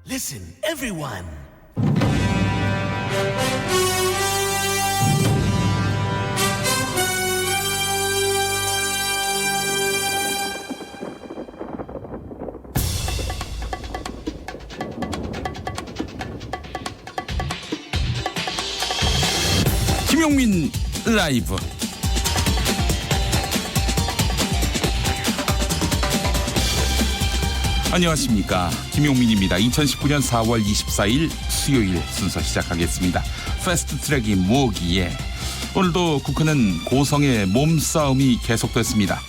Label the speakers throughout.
Speaker 1: Listen, everyone.
Speaker 2: 김용민 라이브. 안녕하십니까, 김용민입니다. 2019년 4월 24일 수요일 순서 시작하겠습니다. 패스트트랙이 뭐기에. 오늘도 국회는 고성의 몸싸움이 계속됐습니다.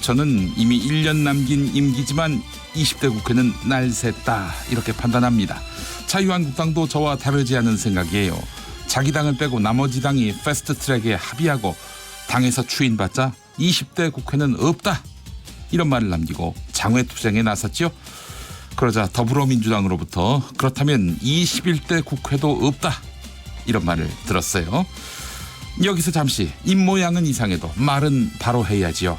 Speaker 2: 저는 이미 1년 남긴 임기지만 20대 국회는 날샜다 이렇게 판단합니다. 자유한국당도 저와 다르지 않은 생각이에요. 자기 당을 빼고 나머지 당이 패스트트랙에 합의하고 당에서 추인받자 20대 국회는 없다 이런 말을 남기고 장외투쟁에 나섰죠. 그러자 더불어민주당으로부터 그렇다면 21대 국회도 없다 이런 말을 들었어요. 여기서 잠시 입모양은 이상해도 말은 바로 해야지요.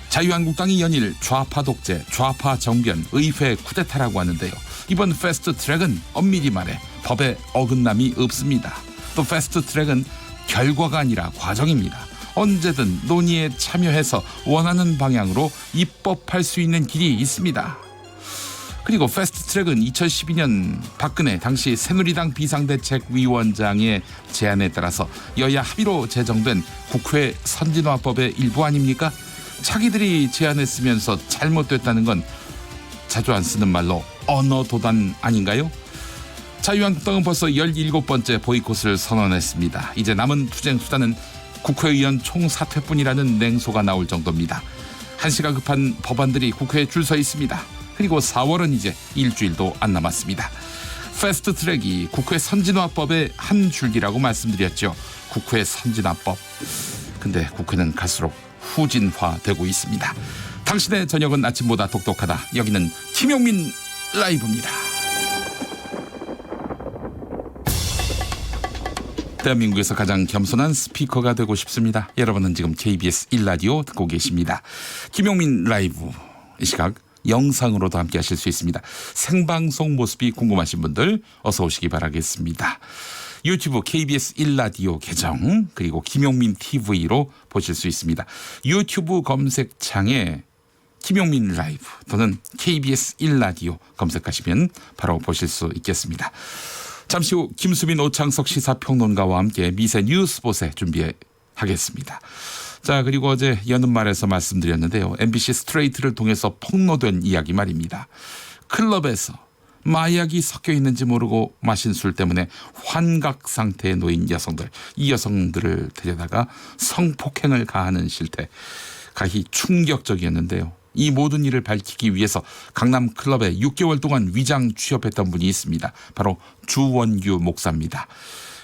Speaker 2: 자유한국당이 연일 좌파 독재, 좌파 정변, 의회 쿠데타라고 하는데요. 이번 패스트트랙은 엄밀히 말해 법에 어긋남이 없습니다. 또 패스트트랙은 결과가 아니라 과정입니다. 언제든 논의에 참여해서 원하는 방향으로 입법할 수 있는 길이 있습니다. 그리고 패스트트랙은 2012년 박근혜 당시 새누리당 비상대책위원장의 제안에 따라서 여야 합의로 제정된 국회 선진화법의 일부 아닙니까? 자기들이 제안했으면서 잘못됐다는 건 자주 안 쓰는 말로 언어도단 아닌가요? 자유한국당은 벌써 17번째 보이콧을 선언했습니다. 이제 남은 투쟁 수단은 국회의원 총사퇴뿐이라는 냉소가 나올 정도입니다. 한시가 급한 법안들이 국회에 줄 서 있습니다. 그리고 4월은 이제 일주일도 안 남았습니다. 패스트트랙이 국회 선진화법의 한 줄기라고 말씀드렸죠. 국회 선진화법. 근데 국회는 갈수록 후진화되고 있습니다. 당신의 저녁은 아침보다 똑똑하다. 여기는 김용민 라이브입니다. 대한민국에서 가장 겸손한 스피커가 되고 싶습니다. 여러분은 지금 KBS 1라디오 듣고 계십니다. 김용민 라이브. 이 시각 영상으로도 함께 하실 수 있습니다. 생방송 모습이 궁금하신 분들 어서 오시기 바라겠습니다. 유튜브 KBS 1라디오 계정 그리고 김용민 TV로 보실 수 있습니다. 유튜브 검색창에 김용민 라이브 또는 KBS 1라디오 검색하시면 바로 보실 수 있겠습니다. 잠시 후 김수빈 오창석 시사평론가와 함께 미세 뉴스봇에 준비하겠습니다. 자, 그리고 어제 여는 말에서 말씀드렸는데요. MBC 스트레이트를 통해서 폭로된 이야기 말입니다. 클럽에서 마약이 섞여 있는지 모르고 마신 술 때문에 환각 상태에 놓인 여성들, 이 여성들을 데려다가 성폭행을 가하는 실태, 가히 충격적이었는데요. 이 모든 일을 밝히기 위해서 강남 클럽에 6개월 동안 위장 취업했던 분이 있습니다. 바로 주원규 목사입니다.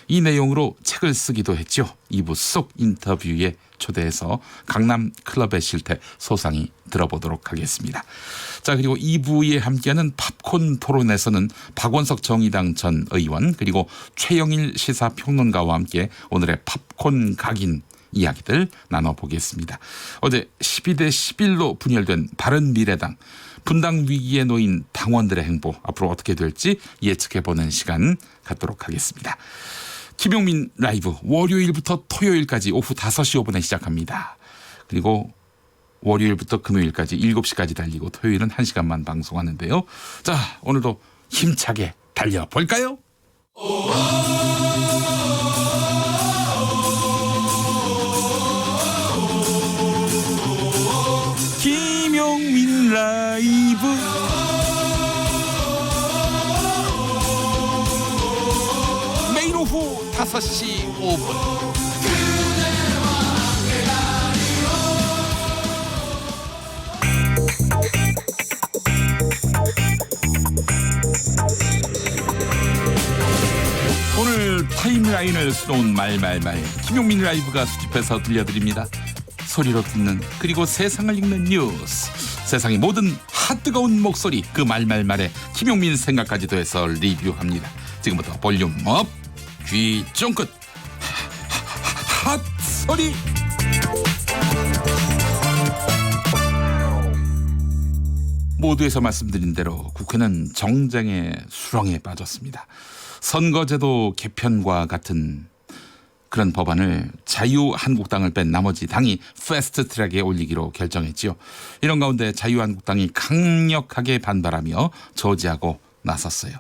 Speaker 2: 이 내용으로 책을 쓰기도 했죠. 2부 속 인터뷰에 초대해서 강남 클럽의 실태 소상히 들어보도록 하겠습니다. 자, 그리고 2부에 함께하는 팝콘 토론에서는 박원석 정의당 전 의원 그리고 최영일 시사평론가와 함께 오늘의 팝콘 각인 이야기들 나눠보겠습니다. 어제 12대 11로 분열된 바른미래당, 분당 위기에 놓인 당원들의 행보 앞으로 어떻게 될지 예측해보는 시간 갖도록 하겠습니다. 김용민 라이브 월요일부터 토요일까지 오후 5시 5분에 시작합니다. 그리고 월요일부터 금요일까지 7시까지 달리고 토요일은 1시간만 방송하는데요. 자, 오늘도 힘차게 달려볼까요? 김용민 라이브 매일 오후 5시 5분 오늘 타임라인을 수놓은 말말말 김용민 라이브가 수집해서 들려드립니다. 소리로 듣는 그리고 세상을 읽는 뉴스, 세상의 모든 핫뜨거운 목소리 그 말말말에 김용민 생각까지도 해서 리뷰합니다. 지금부터 볼륨 업, 귀 쫑긋 핫소리. 모두에서 말씀드린 대로 국회는 정쟁의 수렁에 빠졌습니다. 선거제도 개편과 같은 그런 법안을 자유한국당을 뺀 나머지 당이 패스트트랙에 올리기로 결정했지요. 이런 가운데 자유한국당이 강력하게 반발하며 저지하고 나섰어요.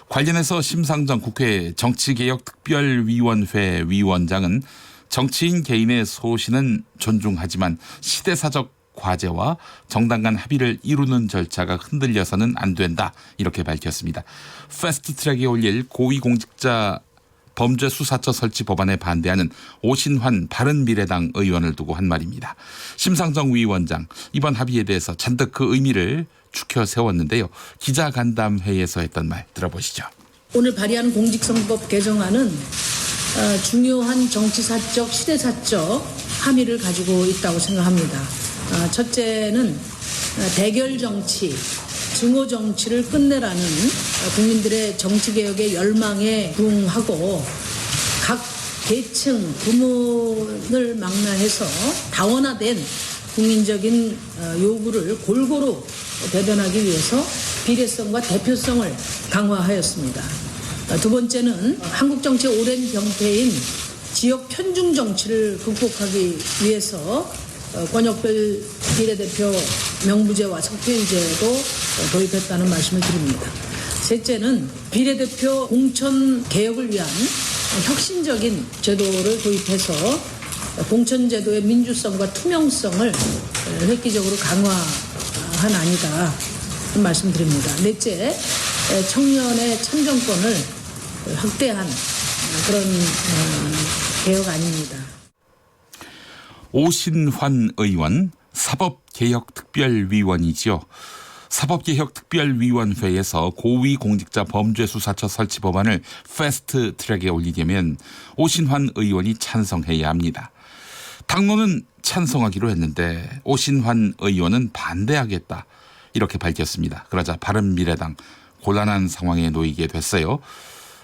Speaker 2: 관련해서 심상정 국회 정치개혁특별위원회 위원장은 정치인 개인의 소신은 존중하지만 시대사적 과제와 정당 간 합의를 이루는 절차가 흔들려서는 안 된다 이렇게 밝혔습니다. 패스트트랙에 올릴 고위공직자 범죄수사처 설치 법안에 반대하는 오신환 바른미래당 의원을 두고 한 말입니다. 심상정 위원장 이번 합의에 대해서 잔뜩 그 의미를 추켜 세웠는데요. 기자간담회에서 했던 말 들어보시죠.
Speaker 1: 오늘 발의한 공직선거법 개정안은 중요한 정치사적, 시대사적 함의를 가지고 있다고 생각합니다. 첫째는 대결 정치, 증오 정치를 끝내라는 국민들의 정치개혁의 열망에 부응하고 각 계층, 부문을 망라해서 다원화된 국민적인 요구를 골고루 대변하기 위해서 비례성과 대표성을 강화하였습니다. 두 번째는 한국 정치의 오랜 병폐인 지역 편중 정치를 극복하기 위해서 권역별 비례대표 명부제와 석회의제도 도입했다는 말씀을 드립니다. 셋째는 비례대표 공천 개혁을 위한 혁신적인 제도를 도입해서 공천제도의 민주성과 투명성을 획기적으로 강화한 안이다 말씀드립니다. 넷째, 청년의 참정권을 확대한 그런 개혁안입니다.
Speaker 2: 오신환 의원 사법개혁특별위원이지요. 사법개혁특별위원회에서 고위공직자 범죄수사처 설치 법안을 패스트트랙에 올리려면 오신환 의원이 찬성해야 합니다. 당론은 찬성하기로 했는데 오신환 의원은 반대하겠다 이렇게 밝혔습니다. 그러자 바른미래당 곤란한 상황에 놓이게 됐어요.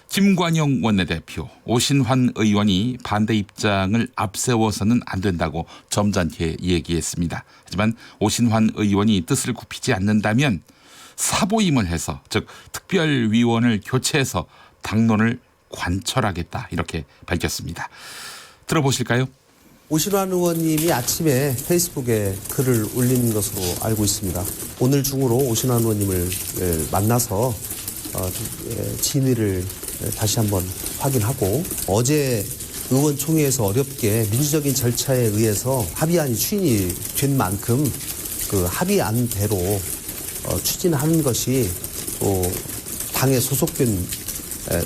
Speaker 2: 김관영 원내대표, 오신환 의원이 반대 입장을 앞세워서는 안 된다고 점잖게 얘기했습니다. 하지만 오신환 의원이 뜻을 굽히지 않는다면 사보임을 해서 즉 특별위원을 교체해서 당론을 관철하겠다 이렇게 밝혔습니다. 들어보실까요?
Speaker 3: 오신환 의원님이 아침에 페이스북에 글을 올린 것으로 알고 있습니다. 오늘 중으로 오신환 의원님을 만나서 진위를 다시 한번 확인하고 어제 의원총회에서 어렵게 민주적인 절차에 의해서 합의안이 추진이 된 만큼 그 합의안대로 추진하는 것이 또 당에 소속된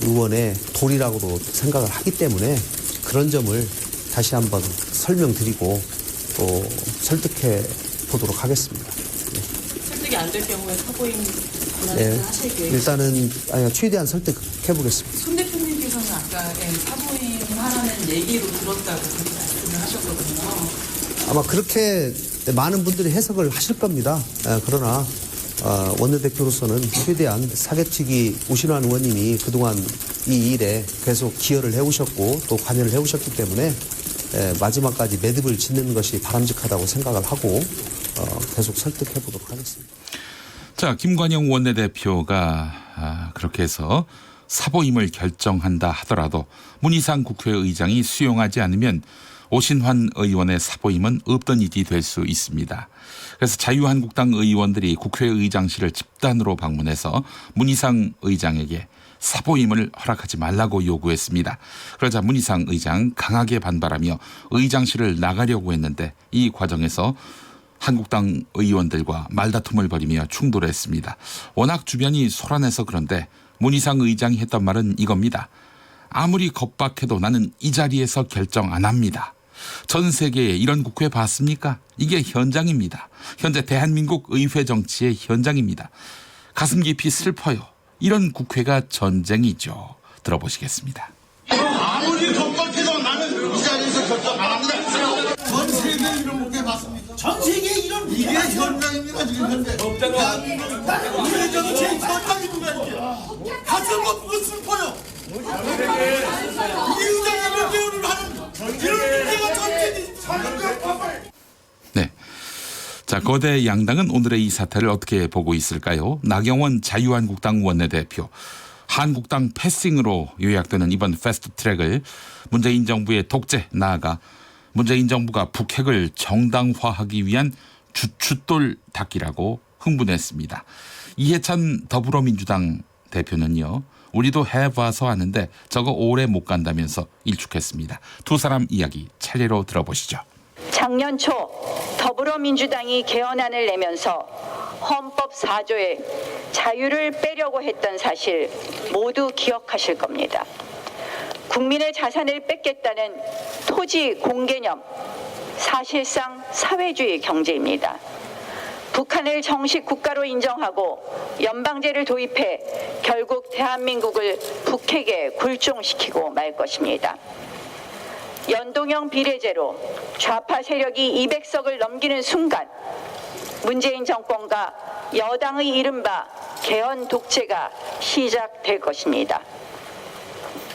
Speaker 3: 의원의 도리라고도 생각을 하기 때문에 그런 점을 다시 한번 설명드리고 또 설득해 보도록 하겠습니다.
Speaker 4: 설득이 안 될 경우에 사보임 하실 계획?
Speaker 3: 일단은 최대한 설득해 보겠습니다.
Speaker 4: 손 대표님께서는 아까 사보임 하라는 얘기로 들었다고 그렇게 말씀을 하셨거든요.
Speaker 3: 아마 그렇게 많은 분들이 해석을 하실 겁니다. 그러나 원내대표로서는 최대한 사개특위 오신환 의원님이 그동안 이 일에 계속 기여를 해오셨고 또 관여를 해오셨기 때문에 마지막까지 매듭을 짓는 것이 바람직하다고 생각을 하고 계속 설득해 보도록 하겠습니다.
Speaker 2: 자, 김관영 원내대표가 그렇게 해서 사보임을 결정한다 하더라도 문희상 국회의장이 수용하지 않으면 오신환 의원의 사보임은 없던 일이 될 수 있습니다. 그래서 자유한국당 의원들이 국회의장실을 집단으로 방문해서 문희상 의장에게 사보임을 허락하지 말라고 요구했습니다. 그러자 문희상 의장 강하게 반발하며 의장실을 나가려고 했는데 이 과정에서 한국당 의원들과 말다툼을 벌이며 충돌했습니다. 워낙 주변이 소란해서 그런데 문희상 의장이 했던 말은 이겁니다. 아무리 겁박해도 나는 이 자리에서 결정 안 합니다. 전 세계에 이런 국회 봤습니까? 이게 현장입니다. 현재 대한민국 의회 정치의 현장입니다. 가슴 깊이 슬퍼요. 이런 국회가 전쟁이죠. 들어보시겠습니다.
Speaker 5: 아무리 겁박해도 나는 이 자리에서 결정 안 합니다. 전 세계에 이런 국회 봤습니까? 전 세계에 이런 이게 현장입니다. 지금 현재. 대한민국 의회 정치의 현장입니다. 이게. 가슴 아프고 슬퍼요. 이게 의장님을 배우를 하는 이런 국회가 전쟁이
Speaker 2: 네. 자, 거대 양당은 오늘의 이 사태를 어떻게 보고 있을까요? 나경원 자유한국당 원내대표. 한국당 패싱으로 요약되는 이번 패스트트랙을 문재인 정부의 독재 나아가 문재인 정부가 북핵을 정당화하기 위한 주춧돌 닦기라고 흥분했습니다. 이해찬 더불어민주당 대표는요. 우리도 해봐서 아는데 저거 오래 못 간다면서 일축했습니다. 두 사람 이야기 차례로 들어보시죠.
Speaker 6: 작년 초 더불어민주당이 개헌안을 내면서 헌법 4조에 자유를 빼려고 했던 사실 모두 기억하실 겁니다. 국민의 자산을 뺏겠다는 토지 공개념, 사실상 사회주의 경제입니다. 북한을 정식 국가로 인정하고 연방제를 도입해 결국 대한민국을 북핵에 굴종시키고 말 것입니다. 연동형 비례제로 좌파 세력이 200석을 넘기는 순간 문재인 정권과 여당의 이른바 개헌 독재가 시작될 것입니다.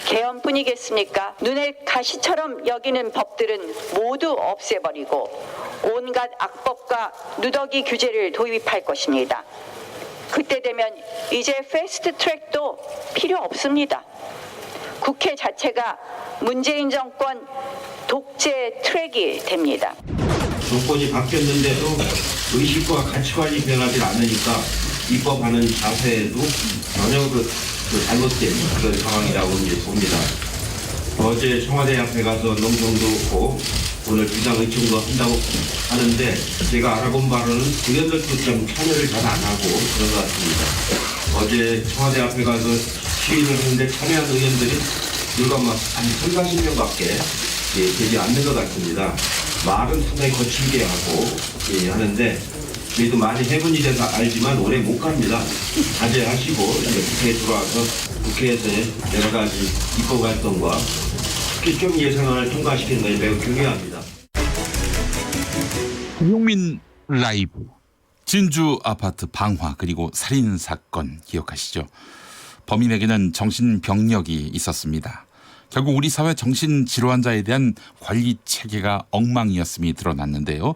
Speaker 6: 개헌뿐이겠습니까? 눈에 가시처럼 여기는 법들은 모두 없애버리고 온갖 악법과 누더기 규제를 도입할 것입니다. 그때 되면 이제 패스트 트랙도 필요 없습니다. 국회 자체가 문재인 정권 독재 트랙이 됩니다.
Speaker 7: 정권이 바뀌었는데도 의식과 가치관이 변하지 않으니까 입법하는 자세에도 전혀 잘못된 그런 상황이라고 이제 봅니다. 어제 청와대 앞에 가서 농성도 했고 오늘 비상의총도 한다고 하는데 제가 알아본 바로는 의원들도 좀 참여를 잘 안 하고 그런 것 같습니다. 어제 청와대 앞에 가서 시위를 했는데 참여한 의원들이 불과 한 30-40명밖에 되지 않는 것 같습니다. 말은 상당히 거칠게 하고 하는데 저희도 많이 해본 일에서 알지만 오래 못 갑니다. 자제하시고 이제 국회에 들어와서 국회에서의 여러 가지 입법 활동과 특히 좀 예산안을 통과시키는 것이 매우 중요합니다.
Speaker 2: 김용민 라이브. 진주 아파트 방화 그리고 살인 사건 기억하시죠? 범인에게는 정신병력이 있었습니다. 결국 우리 사회 정신질환자에 대한 관리 체계가 엉망이었음이 드러났는데요.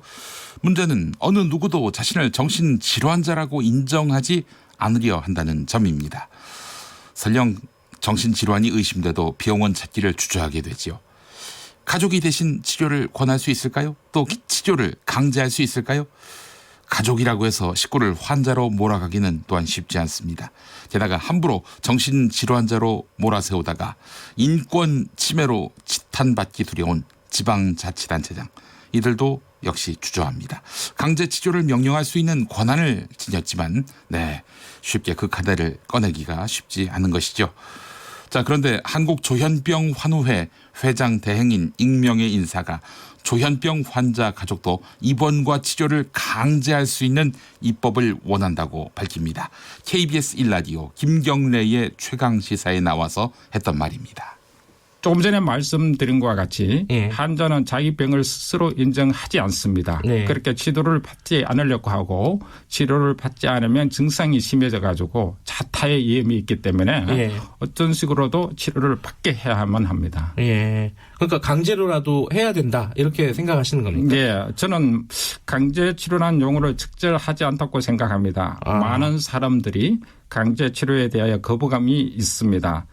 Speaker 2: 문제는 어느 누구도 자신을 정신질환자라고 인정하지 않으려 한다는 점입니다. 설령 정신질환이 의심돼도 병원 찾기를 주저하게 되지요. 가족이 대신 치료를 권할 수 있을까요? 또 치료를 강제할 수 있을까요? 가족이라고 해서 식구를 환자로 몰아가기는 또한 쉽지 않습니다. 게다가 함부로 정신질환자로 몰아세우다가 인권 침해로 지탄받기 두려운 지방자치단체장, 이들도 역시 주저합니다. 강제 치료를 명령할 수 있는 권한을 지녔지만 쉽게 그 카드를 꺼내기가 쉽지 않은 것이죠. 자, 그런데 한국조현병 환우회 회장 대행인 익명의 인사가 조현병 환자 가족도 입원과 치료를 강제할 수 있는 입법을 원한다고 밝힙니다. KBS 1라디오 김경래의 최강시사에 나와서 했던 말입니다.
Speaker 8: 조금 전에 말씀드린 것과 같이 환자는 자기 병을 스스로 인정하지 않습니다. 그렇게 치료를 받지 않으려고 하고 치료를 받지 않으면 증상이 심해져 가지고 자타의 위험이 있기 때문에 어떤 식으로도 치료를 받게 해야만 합니다.
Speaker 9: 그러니까 강제로라도 해야 된다 이렇게 생각하시는 겁니까?
Speaker 8: 네. 저는 강제 치료라는 용어를 적절하지 않다고 생각합니다. 많은 사람들이 강제 치료에 대하여 거부감이 있습니다.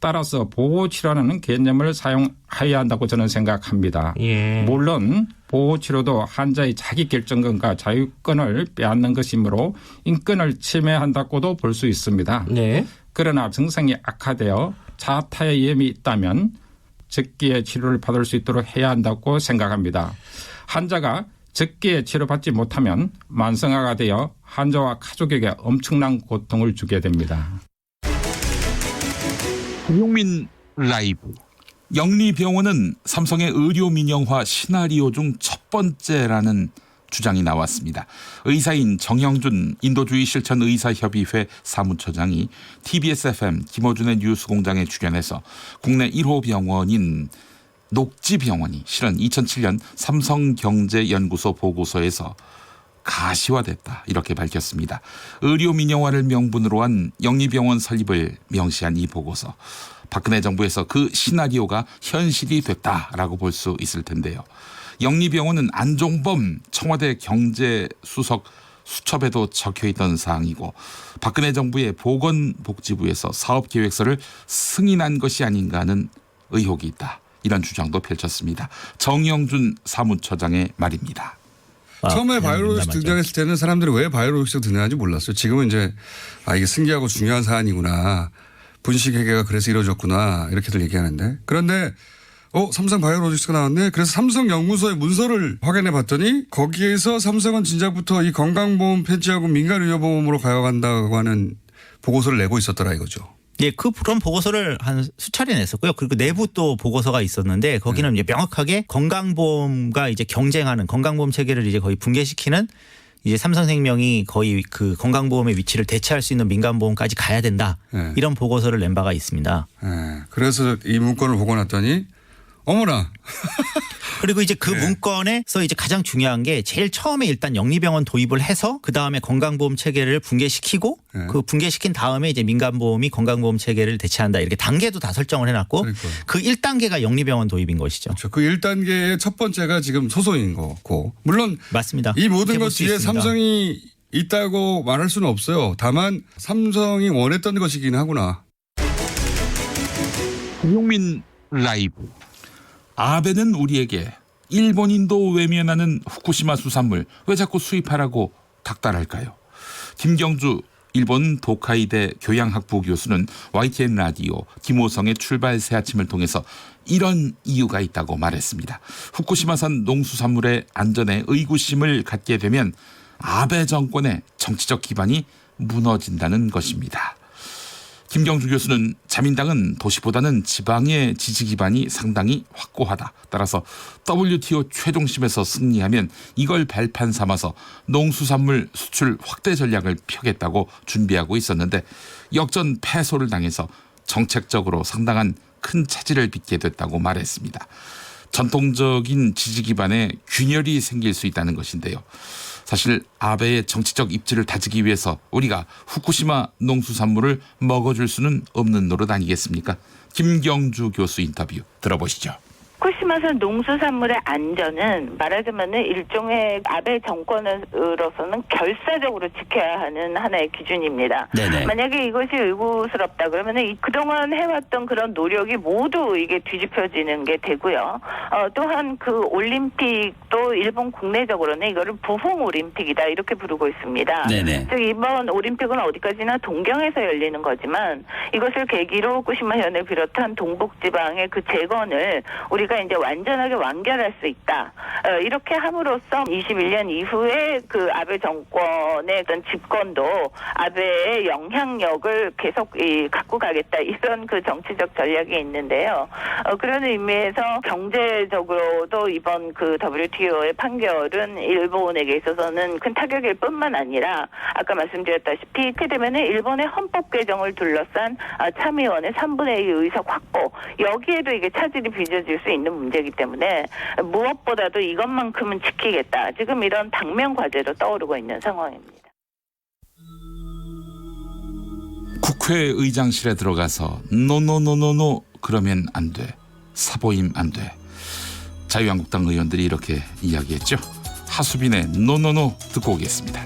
Speaker 8: 따라서 보호치료라는 개념을 사용해야 한다고 저는 생각합니다. 물론 보호치료도 환자의 자기결정권과 자유권을 빼앗는 것이므로 인권을 침해한다고도 볼 수 있습니다. 그러나 증상이 악화되어 자타의 위험이 있다면 적기에 치료를 받을 수 있도록 해야 한다고 생각합니다. 환자가 적기에 치료받지 못하면 만성화가 되어 환자와 가족에게 엄청난 고통을 주게 됩니다.
Speaker 2: 김용민 라이브. 영리병원은 삼성의 의료 민영화 시나리오 중 첫 번째라는 주장이 나왔습니다. 의사인 정영준 인도주의 실천 의사협의회 사무처장이 TBS FM 김어준의 뉴스공장에 출연해서 국내 1호 병원인 녹지병원이 실은 2007년 삼성경제연구소 보고서에서 가시화됐다 이렇게 밝혔습니다. 의료 민영화를 명분으로 한 영리병원 설립을 명시한 이 보고서. 박근혜 정부에서 그 시나리오가 현실이 됐다라고 볼 수 있을 텐데요. 영리병원은 안종범 청와대 경제수석 수첩에도 적혀있던 사항이고 박근혜 정부의 보건복지부에서 사업계획서를 승인한 것이 아닌가 하는 의혹이 있다. 이런 주장도 펼쳤습니다. 정영준 사무처장의 말입니다.
Speaker 10: 처음에 바이오로직스 등장했을 때는 사람들이 왜 바이오로직스가 등장하는지 몰랐어요. 지금은 이제 이게 승계하고 중요한 사안이구나. 분식회계가 그래서 이루어졌구나. 이렇게들 얘기하는데. 그런데 삼성 바이오로직스가 나왔네. 그래서 삼성 연구소의 문서를 확인해 봤더니 거기에서 삼성은 진작부터 이 건강보험 폐지하고 민간의료보험으로 가져간다고 하는 보고서를 내고 있었더라 이거죠.
Speaker 11: 예, 그런 보고서를 한 수차례 냈었고요. 그리고 내부 또 보고서가 있었는데 거기는 이제 명확하게 건강보험과 이제 경쟁하는 건강보험 체계를 이제 거의 붕괴시키는 이제 삼성생명이 거의 그 건강보험의 위치를 대체할 수 있는 민간보험까지 가야 된다.
Speaker 10: 네.
Speaker 11: 이런 보고서를 낸 바가 있습니다.
Speaker 10: 네. 그래서 이 문건을 보고 났더니 어머나.
Speaker 11: 그리고 이제 그 문건에서 이제 가장 중요한 게 제일 처음에 일단 영리병원 도입을 해서 그 다음에 건강보험 체계를 붕괴시키고 그 붕괴시킨 다음에 이제 민간보험이 건강보험 체계를 대체한다. 이렇게 단계도 다 설정을 해놨고 그 1단계가 영리병원 도입인 것이죠.
Speaker 10: 그렇죠. 그 1단계의 첫 번째가 지금 소송인 거고. 물론
Speaker 11: 맞습니다.
Speaker 10: 이 모든 것 뒤에 삼성이 있다고 말할 수는 없어요. 다만 삼성이 원했던 것이긴 하구나.
Speaker 2: 김용민 라이브. 아베는 우리에게 일본인도 외면하는 후쿠시마 수산물 왜 자꾸 수입하라고 닥달할까요? 김경주 일본 도카이대 교양학부 교수는 YTN 라디오 김호성의 출발 새아침을 통해서 이런 이유가 있다고 말했습니다. 후쿠시마산 농수산물의 안전에 의구심을 갖게 되면 아베 정권의 정치적 기반이 무너진다는 것입니다. 김경주 교수는 자민당은 도시보다는 지방의 지지 기반이 상당히 확고하다. 따라서 WTO 최종심에서 승리하면 이걸 발판 삼아서 농수산물 수출 확대 전략을 펴겠다고 준비하고 있었는데 역전 패소를 당해서 정책적으로 상당한 큰 차질을 빚게 됐다고 말했습니다. 전통적인 지지 기반에 균열이 생길 수 있다는 것인데요. 사실 아베의 정치적 입지를 다지기 위해서 우리가 후쿠시마 농수산물을 먹어줄 수는 없는 노릇 아니겠습니까? 김경주 교수 인터뷰 들어보시죠.
Speaker 12: 후쿠시마산 농수산물의 안전은 말하자면은 일종의 아베 정권으로서는 결사적으로 지켜야 하는 하나의 기준입니다.
Speaker 11: 네네.
Speaker 12: 만약에 이것이 의구스럽다 그러면은 그동안 해왔던 그런 노력이 모두 이게 뒤집혀지는 게 되고요. 또한 그 올림픽도 일본 국내적으로는 이거를 부흥 올림픽이다 이렇게 부르고 있습니다.
Speaker 11: 네네.
Speaker 12: 즉 이번 올림픽은 어디까지나 동경에서 열리는 거지만 이것을 계기로 후쿠시마현을 비롯한 동북지방의 그 재건을 우리가 이제 완전하게 완결할 수 있다. 이렇게 함으로써 21년 이후에 그 아베 정권의 어떤 집권도 아베의 영향력을 계속 갖고 가겠다. 이런 그 정치적 전략이 있는데요. 그런 의미에서 경제적으로도 이번 그 WTO의 판결은 일본에게 있어서는 큰 타격일 뿐만 아니라 아까 말씀드렸다시피 이렇게 되면은 일본의 헌법 개정을 둘러싼 참의원의 3분의 2 의석 확보 여기에도 이게 차질이 빚어질 수 있는 문제이기 때문에 무엇보다도 이것만큼은 지키겠다. 지금 이런 당면 과제로 떠오르고 있는 상황입니다.
Speaker 2: 국회의장실에 들어가서 노노노노노 그러면 안 돼. 사보임 안 돼. 자유한국당 의원들이 이렇게 이야기했죠. 하수빈의 노노노 듣고 오겠습니다.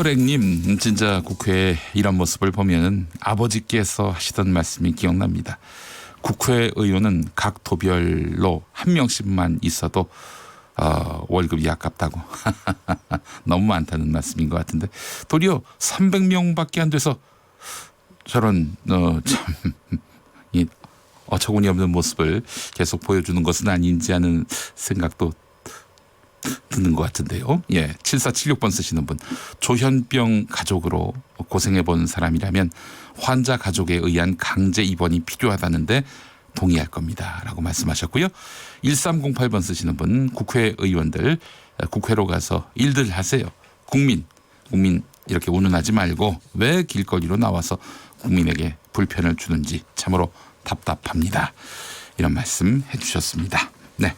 Speaker 2: 트랙님, 진짜 국회에 이런 모습을 보면 아버지께서 하시던 말씀이 기억납니다. 국회의원은 각 도별로 한 명씩만 있어도 월급이 아깝다고. 너무 많다는 말씀인 것 같은데 도리어 300명밖에 안 돼서 저런 참 어처구니 없는 모습을 계속 보여주는 것은 아닌지 하는 생각도 드는 것 같은데요. 예, 7476번 쓰시는 분. 조현병 가족으로 고생해본 사람이라면 환자 가족에 의한 강제 입원이 필요하다는데 동의할 겁니다. 라고 말씀하셨고요. 1308번 쓰시는 분. 국회의원들 국회로 가서 일들 하세요. 국민 이렇게 운운하지 말고 왜 길거리로 나와서 국민에게 불편을 주는지 참으로 답답합니다. 이런 말씀 해주셨습니다. 네.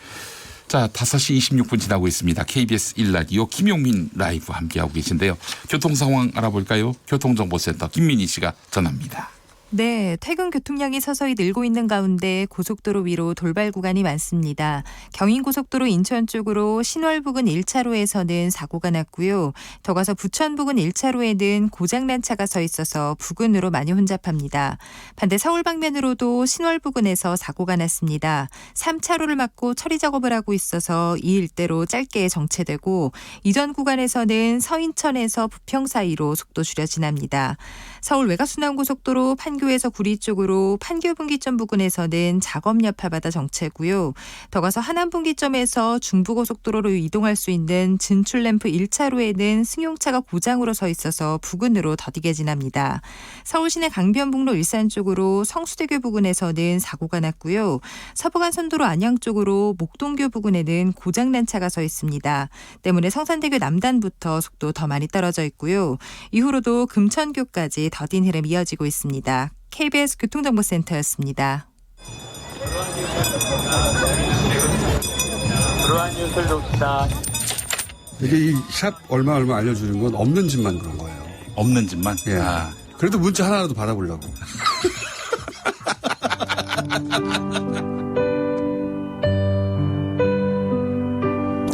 Speaker 2: 자, 5시 26분 지나고 있습니다. KBS 1라디오 김용민 라이브 함께하고 계신데요. 교통 상황 알아볼까요? 교통정보센터 김민희 씨가 전합니다.
Speaker 13: 네, 퇴근 교통량이 서서히 늘고 있는 가운데 고속도로 위로 돌발 구간이 많습니다. 경인고속도로 인천 쪽으로 신월 부근 1차로에서는 사고가 났고요. 더 가서 부천 부근 1차로에는 고장난 차가 서 있어서 부근으로 많이 혼잡합니다. 반대 서울 방면으로도 신월 부근에서 사고가 났습니다. 3차로를 막고 처리 작업을 하고 있어서 이 일대로 짧게 정체되고 이전 구간에서는 서인천에서 부평 사이로 속도 줄여 지납니다. 서울 외곽순환고속도로 판교에서 구리 쪽으로 판교 분기점 부근에서는 작업 여파받아 정체고요. 더 가서 하남 분기점에서 중부고속도로로 이동할 수 있는 진출램프 1차로에는 승용차가 고장으로 서 있어서 부근으로 더디게 지납니다. 서울시내 강변북로 일산 쪽으로 성수대교 부근에서는 사고가 났고요. 서부간선도로 안양 쪽으로 목동교 부근에는 고장난 차가 서 있습니다. 때문에 성산대교 남단부터 속도 더 많이 떨어져 있고요. 이후로도 금천교까지 더딘 흐름 이어지고 있습니다. KBS 교통정보센터였습니다.
Speaker 10: 이게 이 샵 얼마 알려주는 건 없는 집만 그런 거예요.
Speaker 2: 없는 집만?
Speaker 10: 예.
Speaker 2: 아.
Speaker 10: 그래도 문자 하나라도 받아보려고.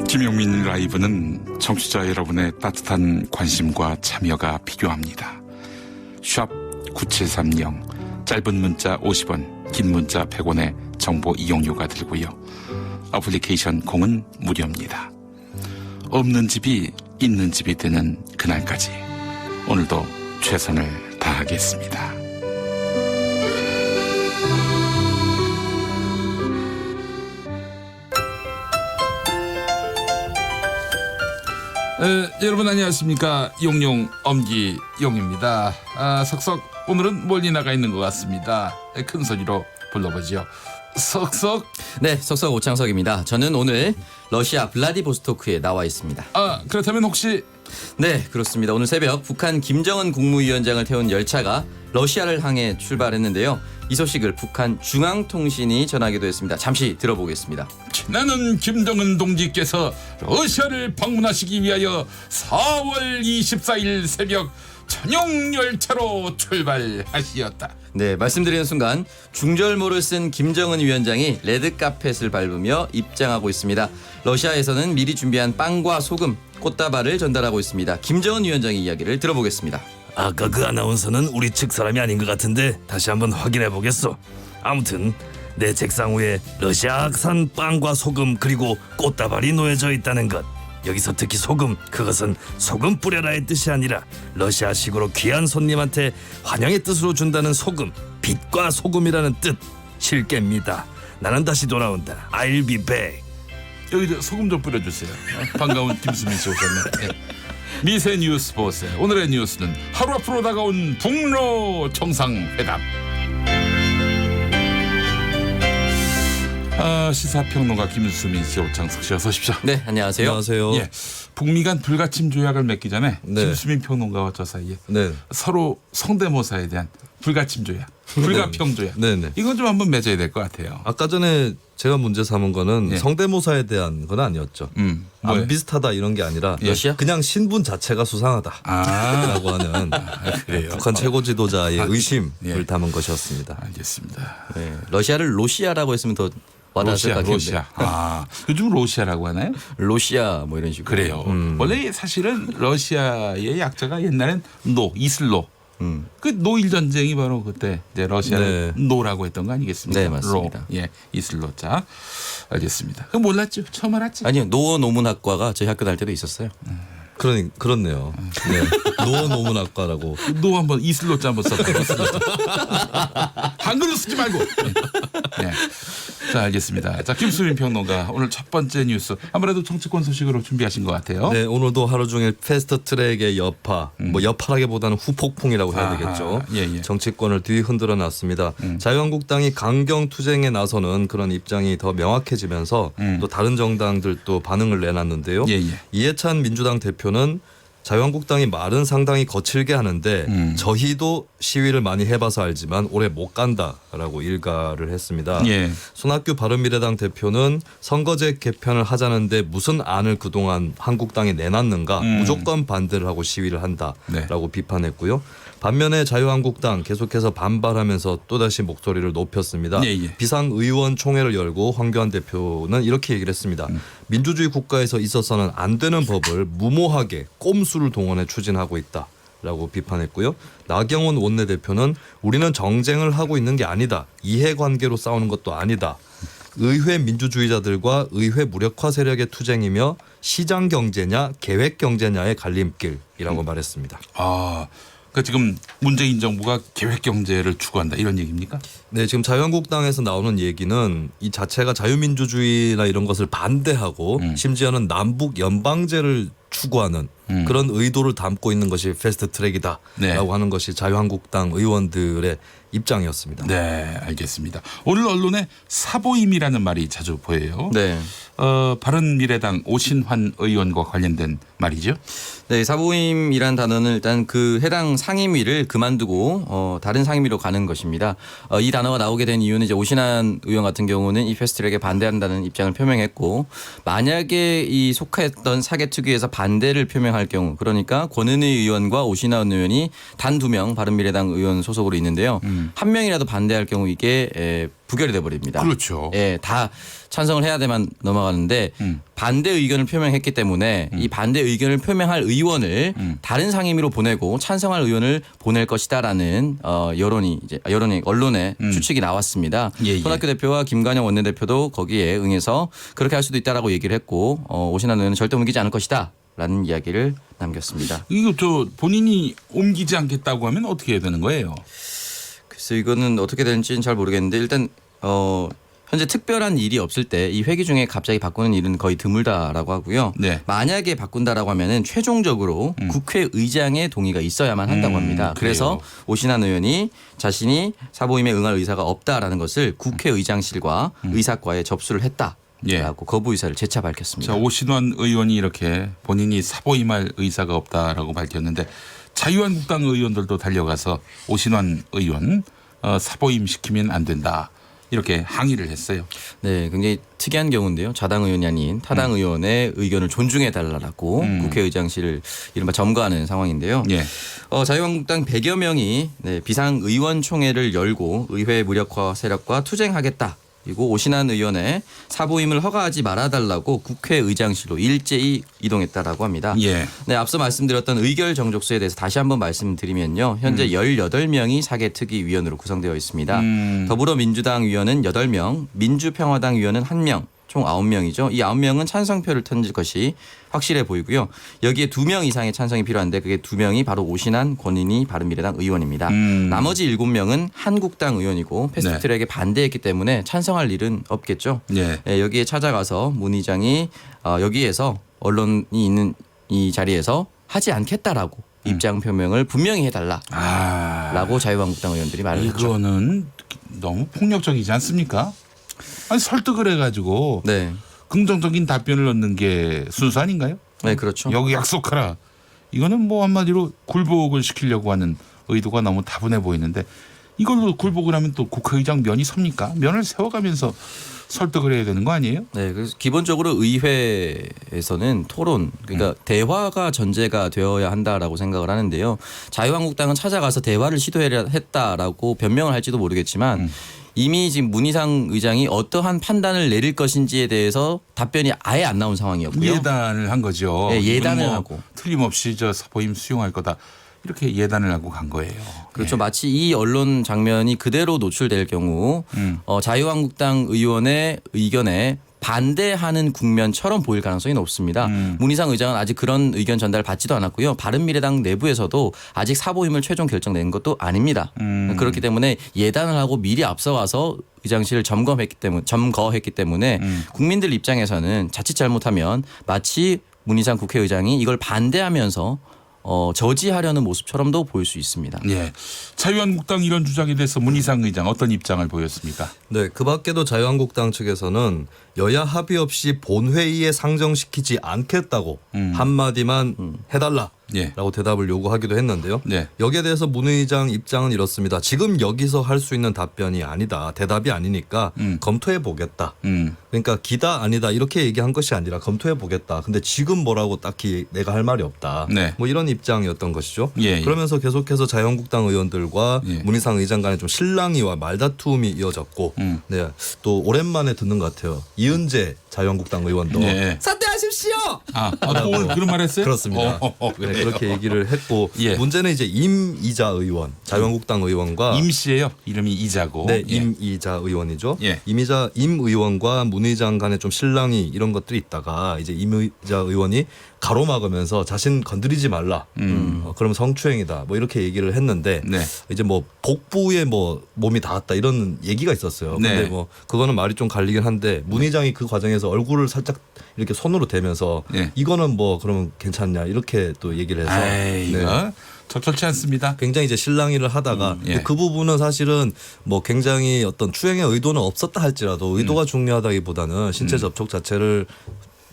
Speaker 2: 김용민 라이브는 청취자 여러분의 따뜻한 관심과 참여가 필요합니다. 샵 9730 짧은 문자 50원 긴 문자 100원의 정보 이용료가 들고요. 어플리케이션 콩은 무료입니다. 없는 집이 있는 집이 되는 그날까지 오늘도 최선을 다하겠습니다. 여러분 안녕하십니까. 용용 엄기용입니다. 석석 오늘은 멀리 나가 있는 것 같습니다. 큰 소리로 불러보죠. 석석.
Speaker 14: 네, 석석 오창석입니다. 저는 오늘 러시아 블라디보스토크에 나와 있습니다.
Speaker 2: 그렇다면 혹시
Speaker 14: 네, 그렇습니다. 오늘 새벽 북한 김정은 국무위원장을 태운 열차가 러시아를 향해 출발했는데요. 이 소식을 북한 중앙통신이 전하기도 했습니다. 잠시 들어보겠습니다.
Speaker 2: 나는 김정은 동지께서 러시아를 방문하시기 위하여 4월 24일 새벽 전용 열차로 출발하시었다.
Speaker 14: 네, 말씀드리는 순간 중절모를 쓴 김정은 위원장이 레드카펫을 밟으며 입장하고 있습니다. 러시아에서는 미리 준비한 빵과 소금, 꽃다발을 전달하고 있습니다. 김정은 위원장의 이야기를 들어보겠습니다.
Speaker 15: 아까 그 아나운서는 우리 측 사람이 아닌 것 같은데 다시 한번 확인해 보겠어. 아무튼 내 책상 위에 러시아산 빵과 소금 그리고 꽃다발이 놓여져 있다는 것. 여기서 특히 소금, 그것은 소금 뿌려라의 뜻이 아니라 러시아식으로 귀한 손님한테 환영의 뜻으로 준다는 소금, 빛과 소금이라는 뜻. 실개입니다. 나는 다시 돌아온다. I'll be back.
Speaker 2: 여기 소금 좀 뿌려주세요. 반가운 김수민 씨 오셨네. 미세 뉴스 보세요. 오늘의 뉴스는 하루 앞으로 다가온 북러 정상회담. 시사평론가 김수민 씨, 오창석 씨 어서 오십시오.
Speaker 14: 네, 안녕하세요.
Speaker 15: 안녕하세요.
Speaker 2: 예, 북미 간 불가침 조약을 맺기 전에 김수민 평론가와 저 사이에 서로 성대모사에 대한 불가침 조약, 불가평 조약. 이건 좀 한번 맺어야 될 것 같아요.
Speaker 16: 아까 전에 제가 문제 삼은 거는 성대모사에 대한 건 아니었죠. 안 비슷하다 이런 게 아니라
Speaker 14: 러시아?
Speaker 16: 그냥 신분 자체가 수상하다라고 하는 북한 최고 지도자의 의심을 담은 것이었습니다.
Speaker 2: 알겠습니다.
Speaker 14: 네, 러시아를 로시아라고 했으면 더 와닿았을 것 같은데.
Speaker 2: 러시아. 아, 요즘 러시아라고 하나요?
Speaker 14: 러시아 뭐 이런 식으로.
Speaker 2: 그래요. 원래 사실은 러시아의 약자가 옛날엔 이슬로. 그 노일 전쟁이 바로 그때 이제 러시아를 노라고 했던 거 아니겠습니까?
Speaker 14: 네, 맞습니다.
Speaker 2: 예, 이슬로자. 알겠습니다. 그 몰랐죠? 처음 알았지?
Speaker 14: 아니요, 노어 노문학과가 저희 학교 다닐 때도 있었어요.
Speaker 16: 그렇네요. 네. 노어 노문학과라고.
Speaker 2: 노 한번 이슬로자 한번 써보세요. 한글로 쓰지 말고. 네. 자, 알겠습니다. 자, 김수민 평론가 오늘 첫 번째 뉴스 아무래도 정치권 소식으로 준비하신 것 같아요.
Speaker 16: 네, 오늘도 하루 종일 패스트트랙의 여파, 뭐 여파라기보다는 후폭풍이라고 해야 되겠죠.
Speaker 2: 예.
Speaker 16: 정치권을 뒤흔들어 놨습니다. 자유한국당이 강경 투쟁에 나서는 그런 입장이 더 명확해지면서 또 다른 정당들도 반응을 내놨는데요. 이해찬 민주당 대표는 자유한국당이 말은 상당히 거칠게 하는데 저희도 시위를 많이 해봐서 알지만 오래 못 간다라고 일가를 했습니다. 손학규 바른미래당 대표는 선거제 개편을 하자는데 무슨 안을 그동안 한국당에 내놨는가 무조건 반대를 하고 시위를 한다라고 비판했고요. 반면에 자유한국당 계속해서 반발하면서 또다시 목소리를 높였습니다. 비상의원 총회를 열고 황교안 대표는 이렇게 얘기를 했습니다. 민주주의 국가에서 있어서는 안 되는 법을 무모하게 꼼수를 동원해 추진하고 있다라고 비판했고요. 나경원 원내대표는 우리는 정쟁을 하고 있는 게 아니다. 이해관계로 싸우는 것도 아니다. 의회 민주주의자들과 의회 무력화 세력의 투쟁이며 시장 경제냐 계획 경제냐의 갈림길이라고 말했습니다.
Speaker 2: 그러니까 지금 문재인 정부가 계획 경제를 추구한다 이런 얘기입니까?
Speaker 16: 네, 지금 자유한국당에서 나오는 얘기는 이 자체가 자유민주주의나 이런 것을 반대하고 심지어는 남북 연방제를 추구하는 그런 의도를 담고 있는 것이 패스트트랙이다라고 하는 것이 자유한국당 의원들의 입장이었습니다.
Speaker 2: 네, 알겠습니다. 오늘 언론에 사보임이라는 말이 자주 보여요.
Speaker 14: 네.
Speaker 2: 바른미래당 오신환 의원과 관련된 말이죠.
Speaker 14: 네, 사보임이란 단어는 일단 그 해당 상임위를 그만두고 다른 상임위로 가는 것입니다. 이 단어가 나오게 된 이유는 이제 오신환 의원 같은 경우는 이 패스트트랙에 반대한다는 입장을 표명했고 만약에 이 속했던 사개특위에서 반대를 표명할 경우 그러니까 권은희 의원과 오신환 의원이 단 2명 바른미래당 의원 소속으로 있는데요. 한 명이라도 반대할 경우 이게 부결이 돼버립니다.
Speaker 2: 그렇죠.
Speaker 14: 예, 다 찬성을 해야 돼만 넘어가는데 반대 의견을 표명했기 때문에 이 반대 의견을 표명할 의원을 다른 상임위로 보내고 찬성할 의원을 보낼 것이다라는 여론이 언론에 추측이 나왔습니다. 손학규 대표와 김관영 원내대표도 거기에 응해서 그렇게 할 수도 있다라고 얘기를 했고 오신환 의원은 절대 옮기지 않을 것이다. 라는 이야기를 남겼습니다.
Speaker 2: 이거 본인이 옮기지 않겠다고 하면 어떻게 해야 되는 거예요?
Speaker 14: 글쎄 이거는 어떻게 되는지는 잘 모르겠는데 일단 현재 특별한 일이 없을 때 이 회기 중에 갑자기 바꾸는 일은 거의 드물다라고 하고요. 만약에 바꾼다라고 하면은 최종적으로 국회의장의 동의가 있어야만 한다고 합니다. 그래서 오신환 의원이 자신이 사보임에 응할 의사가 없다라는 것을 국회의장실과 의사과에 접수를 했다. 라고 거부 의사를 재차 밝혔습니다.
Speaker 2: 자, 오신환 의원이 이렇게 본인이 사보임할 의사가 없다라고 밝혔는데 자유한국당 의원들도 달려가서 오신환 의원 사보임 시키면 안 된다. 이렇게 항의를 했어요.
Speaker 14: 네, 굉장히 특이한 경우인데요. 자당 의원이 아닌 타당 의원의 의견을 존중해 달라고 국회의장실을 이른바 점거하는 상황인데요. 자유한국당 100여 명이 비상의원총회를 열고 의회 무력화 세력과 투쟁하겠다. 그리고 오신환 의원의 사보임을 허가하지 말아달라고 국회의장실로 일제히 이동했다라고 합니다. 네, 앞서 말씀드렸던 의결 정족수에 대해서 다시 한번 말씀드리면요. 현재 18명이 사개특위 위원으로 구성되어 있습니다. 더불어민주당 위원은 8명, 민주평화당 위원은 1명. 총 9명이죠. 이 9명은 찬성표를 던질 것이 확실해 보이고요. 여기에 2명 이상의 찬성이 필요한데 그게 2명이 바로 오신환, 권은희 바른미래당 의원입니다. 나머지 7명은 한국당 의원이고 패스트트랙에 반대했기 때문에 찬성할 일은 없겠죠. 여기에 찾아가서 문 의장이 여기에서 언론이 있는 이 자리에서 하지 않겠다라고 입장 표명을 분명히 해달라라고 자유한국당 의원들이 말을 했죠.
Speaker 2: 이거는 너무 폭력적이지 않습니까? 아니 설득을 해가지고 긍정적인 답변을 얻는 게 순수 아닌가요?
Speaker 14: 네, 그렇죠.
Speaker 2: 여기 약속하라. 이거는 뭐 한마디로 굴복을 시키려고 하는 의도가 너무 다분해 보이는데 이걸로 굴복을 하면 또 국회의장 면이 섭니까? 면을 세워가면서 설득을 해야 되는 거 아니에요?
Speaker 14: 네, 그래서 기본적으로 의회에서는 토론, 그러니까 대화가 전제가 되어야 한다라고 생각을 하는데요. 자유한국당은 찾아가서 대화를 시도했다라고 변명을 할지도 모르겠지만 이미 지금 문희상 의장이 어떠한 판단을 내릴 것인지에 대해서 답변이 아예 안 나온 상황이었고요.
Speaker 2: 예단을 한 거죠.
Speaker 14: 네, 예단을
Speaker 2: 뭐
Speaker 14: 하고.
Speaker 2: 틀림없이 저 사보임 수용할 거다. 이렇게 예단을 하고 간 거예요.
Speaker 14: 그렇죠. 마치 이 언론 장면이 그대로 노출될 경우 자유한국당 의원의 의견에 반대하는 국면처럼 보일 가능성이 높습니다. 문희상 의장은 아직 그런 의견 전달 받지도 않았고요. 바른미래당 내부에서도 아직 사보임을 최종 결정낸 것도 아닙니다. 그렇기 때문에 예단을 하고 미리 앞서와서 의장실을 점거했기 때문에 국민들 입장에서는 자칫 잘못하면 마치 문희상 국회의장이 이걸 반대하면서 저지하려는 모습처럼도 보일 수 있습니다.
Speaker 2: 예. 자유한국당 이런 주장에 대해서 문희상 의장 어떤 입장을 보였습니까?
Speaker 16: 네, 그 밖에도 자유한국당 측에서는 여야 합의 없이 본회의에 상정시키지 않겠다고 한마디만 해달라. 라고 대답을 요구하기도 했는데요. 여기에 대해서 문 의장 입장은 이렇습니다. 지금 여기서 할 수 있는 답변이 아니다. 대답이 아니니까 검토해 보겠다. 그러니까 기다 아니다 이렇게 얘기한 것이 아니라 검토해 보겠다. 근데 지금 뭐라고 딱히 내가 할 말이 없다. 뭐 이런 입장이었던 것이죠. 그러면서 계속해서 자유한국당 의원들과 문희상 의장 간에 좀 실랑이와 말다툼이 이어졌고 네, 또 오랜만에 듣는 것 같아요. 이은재 자유한국당 의원도 사퇴하십시오.
Speaker 2: 또 오늘 그런 말 했어요?
Speaker 16: 그렇습니다. 네, 그렇게 얘기를 했고 문제는 이제 임이자 의원 자유한국당 의원과
Speaker 2: 임 씨예요. 이름이 이자고.
Speaker 16: 네, 임이자 의원이죠. 임 의원과 문 의장 간에 좀 실랑이 이런 것들이 있다가 이제 임이자 의원이 가로막으면서 자신 건드리지 말라. 그러면 성추행이다. 뭐 이렇게 얘기를 했는데 이제 뭐 복부에 뭐 몸이 닿았다 이런 얘기가 있었어요. 근데 뭐 그거는 말이 좀 갈리긴 한데 문 의장이 그 과정에서 얼굴을 살짝 이렇게 손으로 대면서 이거는 뭐 그러면 괜찮냐 이렇게 또 얘기를 해서
Speaker 2: 이거 적절치 않습니다.
Speaker 16: 굉장히 이제 실랑이를 하다가 그 부분은 사실은 뭐 굉장히 어떤 추행의 의도는 없었다 할지라도 의도가 중요하다기보다는 신체 접촉 자체를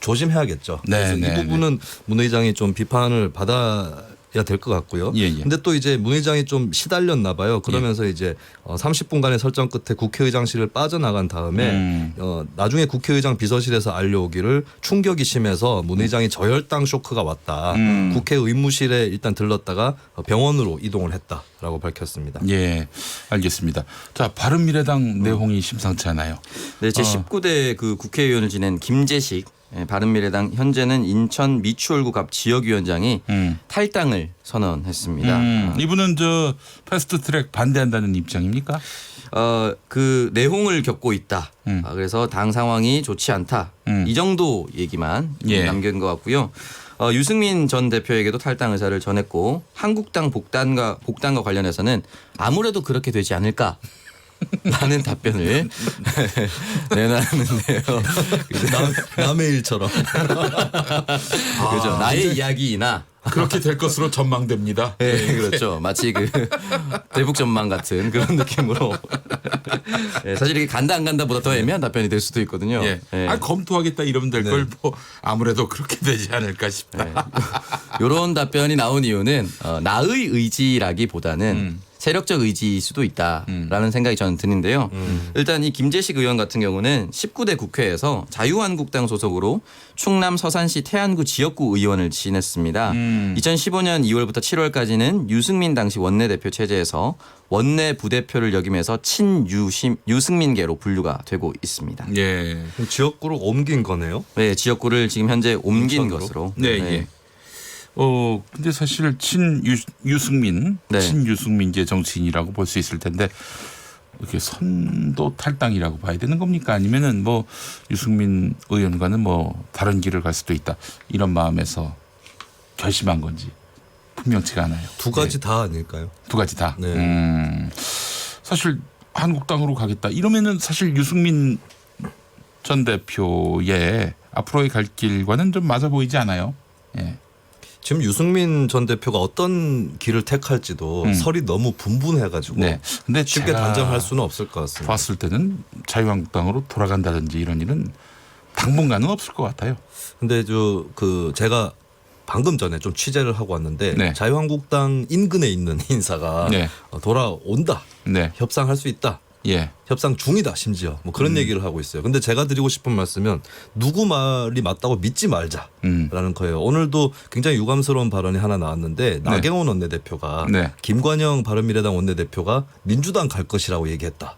Speaker 16: 조심해야겠죠. 그래서 이 부분은 문 의장이 좀 비판을 받아야 될 것 같고요. 근데 또 이제 문 의장이 좀 시달렸나 봐요. 그러면서 이제 30분간의 설정 끝에 국회의장실을 빠져나간 다음에 나중에 국회의장 비서실에서 알려오기를 충격이 심해서 문 의장이 저혈당 쇼크가 왔다. 국회 의무실에 일단 들렀다가 병원으로 이동을 했다라고 밝혔습니다.
Speaker 2: 예, 알겠습니다. 자, 바른미래당 내홍이 심상치 않아요.
Speaker 14: 네, 제 19대 그 국회의원을 지낸 김재식 바른미래당 현재는 인천 미추홀구 갑 지역위원장이 탈당을 선언했습니다.
Speaker 2: 이분은 저 패스트트랙 반대한다는 입장입니까?
Speaker 14: 그 내홍을 겪고 있다. 그래서 당 상황이 좋지 않다. 이 정도 얘기만 남긴 것 같고요. 유승민 전 대표에게도 탈당 의사를 전했고 한국당 복당과 관련해서는 아무래도 그렇게 되지 않을까. 라는 답변을 내놨는데요.
Speaker 16: 남의 일처럼.
Speaker 14: 그렇죠. 나의 이야기나
Speaker 2: 그렇게 될 것으로 전망됩니다.
Speaker 14: 네, 그렇죠. 마치 그 대북 전망 같은 그런 느낌으로. 네, 사실 이게 간다 안 간다보다 더 애매한 답변이 될 수도 있거든요.
Speaker 2: 검토하겠다 이러면 될 걸 뭐 아무래도 그렇게 되지 않을까 싶다.
Speaker 14: 이런 답변이 나온 이유는 나의 의지라기보다는 세력적 의지일 수도 있다라는 생각이 저는 드는데요. 일단 이 김재식 의원 같은 경우는 19대 국회에서 자유한국당 소속으로 충남 서산시 태안구 지역구 의원을 지냈습니다. 2015년 2월부터 7월까지는 유승민 당시 원내대표 체제에서 원내 부대표를 역임해서 친유승민계로 분류가 되고 있습니다.
Speaker 16: 그럼 지역구로 옮긴 거네요?
Speaker 14: 네, 지역구를 지금 현재 옮긴
Speaker 16: 인천으로?
Speaker 14: 것으로.
Speaker 2: 네. 근데 사실 친유승민계 정치인이라고 볼 수 있을 텐데 이렇게 선도 탈당이라고 봐야 되는 겁니까? 아니면은 뭐 유승민 의원과는 뭐 다른 길을 갈 수도 있다 이런 마음에서 결심한 건지 분명치가 않아요.
Speaker 16: 두 가지 다 아닐까요?
Speaker 2: 두 가지 다. 사실 한국당으로 가겠다 이러면은 사실 유승민 전 대표의 앞으로의 갈 길과는 좀 맞아 보이지 않아요?
Speaker 16: 지금 유승민 전 대표가 어떤 길을 택할지도 설이 너무 분분해가지고
Speaker 2: 근데
Speaker 16: 쉽게 단정할 수는 없을 것 같습니다.
Speaker 2: 봤을 때는 자유한국당으로 돌아간다든지 이런 일은 당분간은 없을 것 같아요.
Speaker 16: 근데 제가 방금 전에 좀 취재를 하고 왔는데 자유한국당 인근에 있는 인사가 돌아온다. 협상할 수 있다. 협상 중이다 심지어 뭐 그런 얘기를 하고 있어요. 근데 제가 드리고 싶은 말씀은 누구 말이 맞다고 믿지 말자라는 거예요. 오늘도 굉장히 유감스러운 발언이 하나 나왔는데 나경원 원내대표가 김관영 바른미래당 원내대표가 민주당 갈 것이라고 얘기했다.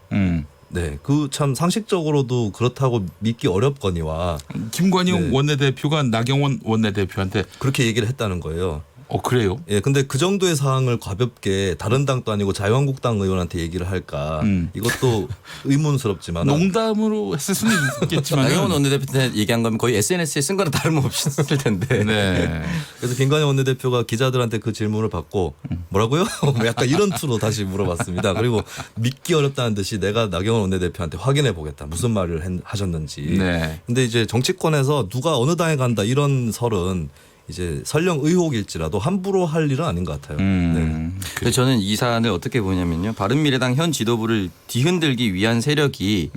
Speaker 16: 네, 그 참 상식적으로도 그렇다고 믿기 어렵거니와
Speaker 2: 김관용 원내대표가 나경원 원내대표한테
Speaker 16: 그렇게 얘기를 했다는 거예요.
Speaker 2: 그래요?
Speaker 16: 예, 근데 그 정도의 사항을 가볍게 다른 당도 아니고 자유한국당 의원한테 얘기를 할까? 이것도 의문스럽지만
Speaker 2: 농담으로 했을 수는 있겠지만
Speaker 14: 나경원 원내대표한테 얘기한 거면 거의 SNS에 쓴 거랑 다름없을 텐데.
Speaker 2: 네.
Speaker 16: 그래서 김관영 원내대표가 기자들한테 그 질문을 받고 뭐라고요? 약간 이런 투로 다시 물어봤습니다. 그리고 믿기 어렵다는 듯이 내가 나경원 원내대표한테 확인해 보겠다. 무슨 말을 하셨는지.
Speaker 2: 네.
Speaker 16: 근데 이제 정치권에서 누가 어느 당에 간다 이런 설은 이제 설령 의혹일지라도 함부로 할 일은 아닌 것 같아요. 네.
Speaker 14: 그래서 저는 이 사안을 어떻게 보냐면요. 바른미래당 현 지도부를 뒤흔들기 위한 세력이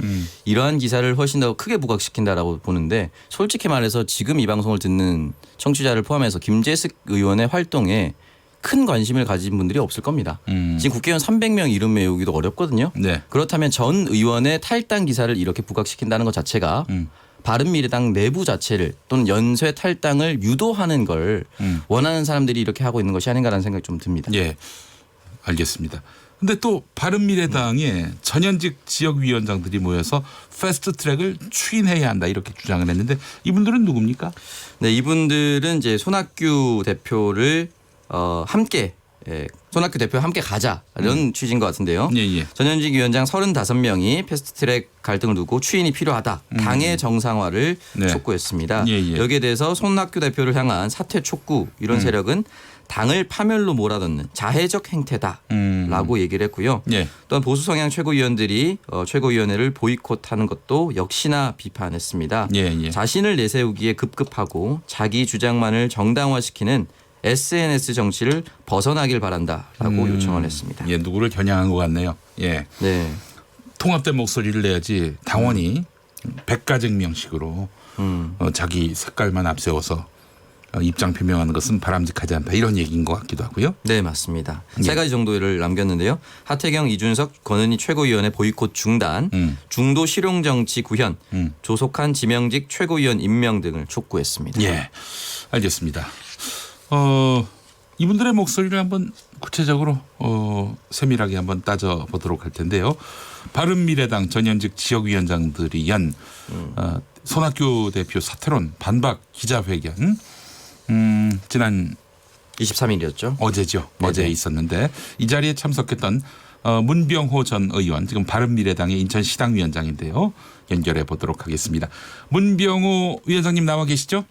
Speaker 14: 이러한 기사를 훨씬 더 크게 부각시킨다라고 보는데 솔직히 말해서 지금 이 방송을 듣는 청취자를 포함해서 김재숙 의원의 활동에 큰 관심을 가진 분들이 없을 겁니다. 지금 국회의원 300명 이름 외우기도 어렵거든요.
Speaker 2: 네.
Speaker 14: 그렇다면 전 의원의 탈당 기사를 이렇게 부각시킨다는 것 자체가 바른미래당 내부 자체를 또는 연쇄 탈당을 유도하는 걸 원하는 사람들이 이렇게 하고 있는 것이 아닌가라는 생각이 좀 듭니다.
Speaker 2: 예, 알겠습니다. 근데 또 바른미래당의 전현직 지역위원장들이 모여서 패스트트랙을 추인해야 한다 이렇게 주장을 했는데 이분들은 누굽니까?
Speaker 14: 네, 이분들은 이제 손학규 대표를 함께 손학규 대표 함께 가자 이런 취지인 것 같은데요.
Speaker 2: 예.
Speaker 14: 전현직 위원장 35명이 패스트트랙 갈등을 두고 추인이 필요하다. 당의 정상화를 촉구했습니다. 여기에 대해서 손학규 대표를 향한 사퇴 촉구 이런 세력은 당을 파멸로 몰아넣는 자해적 행태다라고 얘기를 했고요. 또한 보수 성향 최고위원들이 최고위원회를 보이콧하는 것도 역시나 비판했습니다. 자신을 내세우기에 급급하고 자기 주장만을 정당화시키는 SNS 정치를 벗어나길 바란다라고 요청을 했습니다.
Speaker 2: 예, 누구를 겨냥한 것 같네요. 예.
Speaker 14: 네.
Speaker 2: 통합된 목소리를 내야지 당원이 백가쟁명식으로 자기 색깔만 앞세워서 입장 표명하는 것은 바람직하지 않다 이런 얘기인 것 같기도 하고요.
Speaker 14: 네, 맞습니다. 세 가지 정도를 남겼는데요. 하태경, 이준석, 권은희 최고위원회 보이콧 중단, 중도 실용정치 구현, 조속한 지명직 최고위원 임명 등을 촉구했습니다.
Speaker 2: 예, 알겠습니다. 이분들의 목소리를 한번 구체적으로 세밀하게 한번 따져보도록 할 텐데요. 바른미래당 전현직 지역위원장들이 연 손학규 대표 사퇴론 반박 기자회견 지난
Speaker 14: 23일이었죠.
Speaker 2: 어제죠.
Speaker 14: 네네.
Speaker 2: 어제 있었는데 이 자리에 참석했던 문병호 전 의원 지금 바른미래당의 인천시당위원장인데요. 연결해 보도록 하겠습니다. 문병호 위원장님 나와 계시죠?